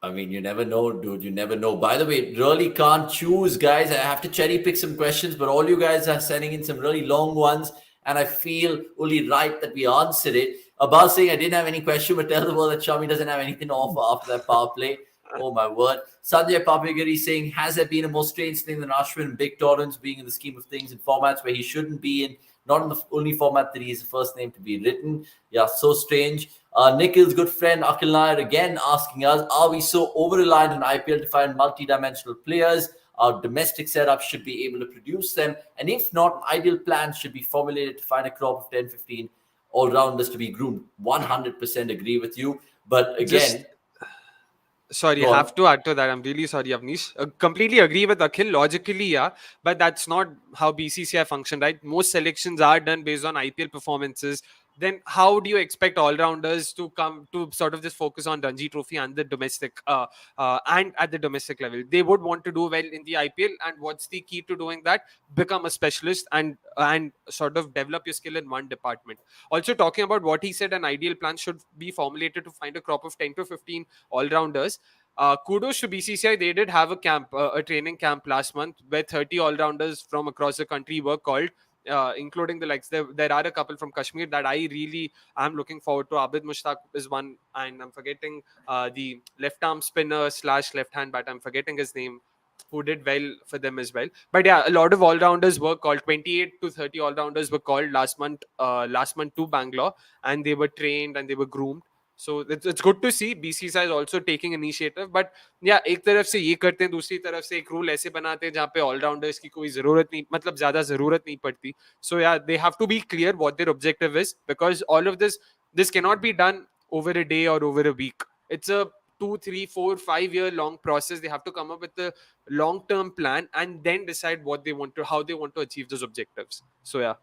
S1: I mean, you never know, dude. You never know. By the way, really can't choose, guys. I have to cherry pick some questions, but all you guys are sending in some really long ones, and I feel only right that we answer it. About saying I didn't have any question, but tell the world that Shami doesn't have anything to offer after that power play. Oh my word. Sanjay Papagiri saying, has there been a more strange thing than Ashwin in big tournaments being in the scheme of things in formats where he shouldn't be in? Not in the only format that he is the first name to be written. Yeah, so strange. Nikhil's good friend Akhil Nair again asking us, are we so over-reliant on IPL to find multi-dimensional players? Our domestic setup should be able to produce them. And if not, an ideal plan should be formulated to find a crop of 10, 15 all-rounders to be groomed. 100% agree with you. But again...
S3: Sorry, I have to add to that. I'm really sorry, Avnish. Completely agree with Akhil. Logically, yeah. But that's not how BCCI function, right? Most selections are done based on IPL performances. Then how do you expect all-rounders to come to sort of just focus on Ranji Trophy and the domestic and at the domestic level? They would want to do well in the IPL. And what's the key to doing that? Become a specialist and sort of develop your skill in one department. Also, talking about what he said, an ideal plan should be formulated to find a crop of 10 to 15 all-rounders. Kudos to BCCI. They did have a training camp last month where 30 all-rounders from across the country were called. including the likes. There are a couple from Kashmir that I really am looking forward to. Abid Mushtaq is one, and I'm forgetting the left arm spinner / left hand bat. I'm forgetting his name, who did well for them as well. But yeah, a lot of all-rounders were called. 28 to 30 all-rounders were called last month to Bangalore, and they were trained and they were groomed. So it's good to see BCCI is also taking initiative. But yeah, एक तरफ से ये करते हैं, दूसरी तरफ से एक रूल ऐसे बनाते हैं जहाँ पे ऑलराउंडर्स की कोई जरूरत नहीं, मतलब ज्यादा जरूरत नहीं पड़ती. So yeah, they have to be clear what their objective is, because all of this cannot be done over a day or over a week. It's a 2, 3, 4, 5 year long process. They have to come up with a long-term plan and then decide how they want to achieve those objectives. So yeah.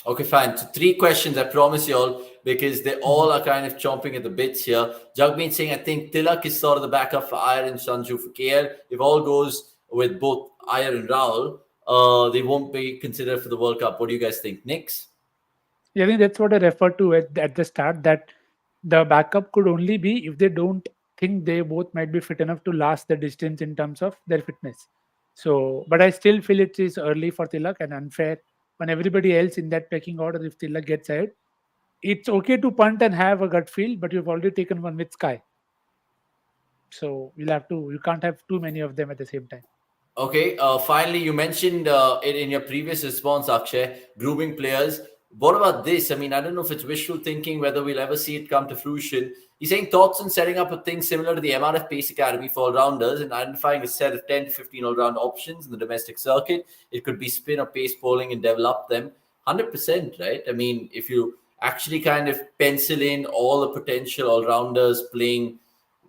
S1: Okay, fine. So 3 questions, I promise you all, because they all are kind of chomping at the bits here. Jagmeet saying, I think Tilak is sort of the backup for Iyer and Sanju for KL. If all goes with both Iyer and Rahul, they won't be considered for the World Cup. What do you guys think? Nix?
S2: Yeah, I think that's what I referred to at the start, that the backup could only be if they don't think they both might be fit enough to last the distance in terms of their fitness. So, but I still feel it is early for Tilak and unfair when everybody else in that pecking order. If Tilak gets ahead, it's okay to punt and have a gut feel, but you've already taken one with Sky. So you can't have too many of them at the same time.
S1: Okay, finally, you mentioned it in your previous response, Akshay, grooming players. What about this? I mean, I don't know if it's wishful thinking, whether we'll ever see it come to fruition. He's saying thoughts on setting up a thing similar to the MRF Pace Academy for all-rounders and identifying a set of 10 to 15 all-round options in the domestic circuit. It could be spin or pace bowling and develop them. 100%, right? I mean, if you actually kind of pencil in all the potential all-rounders playing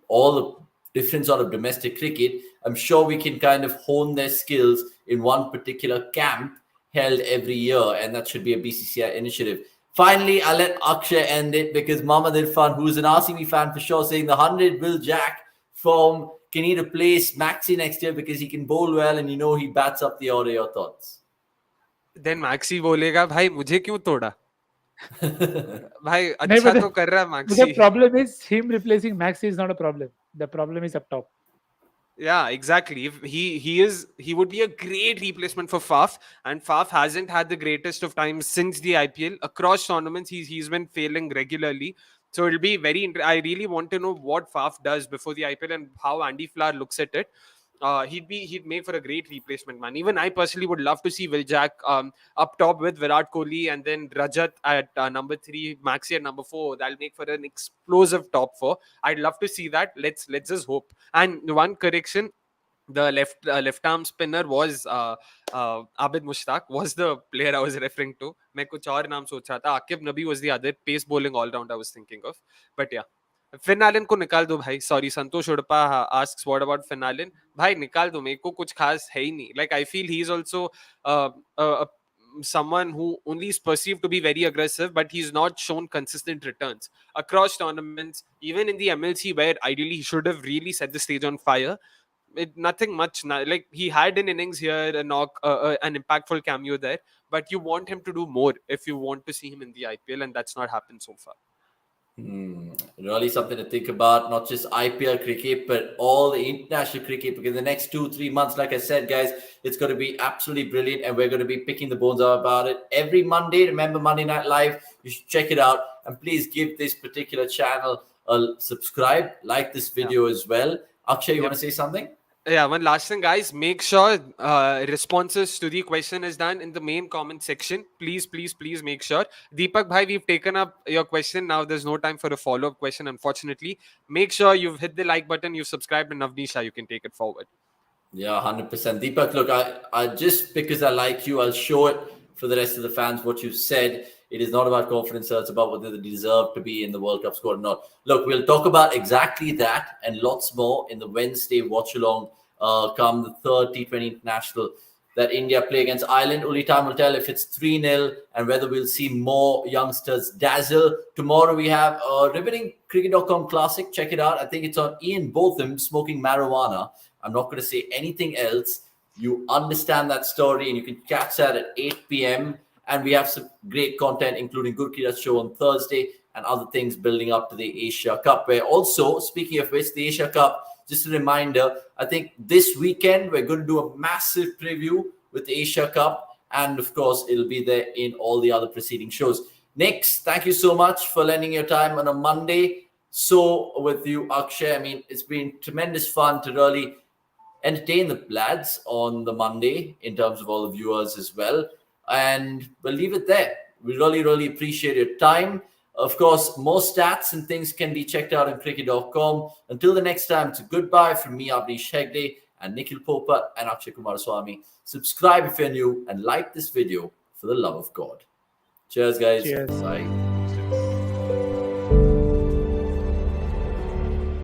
S1: all the different sort of domestic cricket, I'm sure we can kind of hone their skills in one particular camp held every year, and that should be a BCCI initiative. Finally, I'll let Akshay end it, because Mohammad Irfan, who's an RCB fan for sure, saying the 100 Will Jack form, can he replace Maxi next year because he can bowl well and he bats up the order. Your thoughts?
S3: Then Maxi बोलेगा भाई मुझे क्यों तोड़ा? भाई अच्छा तो कर रहा है Maxi.
S2: The problem is him replacing Maxi is not a problem. The problem is up top.
S3: Yeah, exactly. If he would be a great replacement for Faf, and Faf hasn't had the greatest of times since the IPL. Across tournaments, he's been failing regularly. So it'll be I really want to know what Faf does before the IPL and how Andy Flower looks at it. He'd make for a great replacement, man. Even I personally would love to see Will Jack up top with Virat Kohli, and then Rajat at number 3, Maxi at number 4. That'll make for an explosive top 4. I'd love to see that. Let's just hope. And one correction: the left arm spinner was Abid Mushtaq was the player I was referring to. मैं कुछ और नाम सोच रहा था. Akib Nabi was the other pace bowling all round I was thinking of. But yeah. Finn Allen को निकाल दो भाई. Sorry, Santosh Udapa asks what about Finn Allen? भाई निकाल दो, मेरे को कुछ खास है ही नहीं. Like I feel he's also someone who only is perceived to be very aggressive, but he's not shown consistent returns across tournaments, even in the MLC, where ideally he should have really set the stage on fire. Nothing much. Like he had an innings here, a knock, an impactful cameo there, but you want him to do more if you want to see him in the IPL, and that's not happened so far.
S1: Really something to think about, not just IPL cricket, but all the international cricket, because the next 2-3 months, like I said, guys, it's going to be absolutely brilliant, and we're going to be picking the bones out about it every Monday. Remember, Monday Night Live, you should check it out, and please give this particular channel a subscribe, like this video as well. Akshay, you want to say something?
S3: Yeah, one last thing, guys. Make sure responses to the question is done in the main comment section. Please make sure. Deepak bhai, we've taken up your question. Now there's no time for a follow-up question, unfortunately. Make sure you've hit the like button, you've subscribed, and Navnisha, you can take it forward.
S1: Yeah, 100%. Deepak, look, I just because I like you, I'll show it for the rest of the fans what you said. It is not about confidence, sir. It's about whether they deserve to be in the World Cup squad or not. Look, we'll talk about exactly that and lots more in the Wednesday watch-along come the third T20 International that India play against Ireland. Only time will tell if it's 3-0 and whether we'll see more youngsters dazzle. Tomorrow we have a riveting cricket.com classic. Check it out. I think it's on Ian Botham smoking marijuana. I'm not going to say anything else. You understand that story, and you can catch that at 8 p.m. And we have some great content, including Gurkira's show on Thursday and other things building up to the Asia Cup. Where also, speaking of which, the Asia Cup, just a reminder, I think this weekend we're going to do a massive preview with the Asia Cup. And of course, it'll be there in all the other preceding shows. Nix, thank you so much for lending your time on a Monday. So with you, Akshay, I mean, it's been tremendous fun to really entertain the lads on the Monday in terms of all the viewers as well. And we'll leave it there. We really, really appreciate your time. Of course, more stats and things can be checked out on cricket.com. Until the next time, it's a goodbye from me, Abdish Hegde, and Nikhil Popat and Akshay Kumaraswamy. Subscribe if you're new and like this video for the love of God. Cheers, guys.
S2: Cheers.
S1: Bye.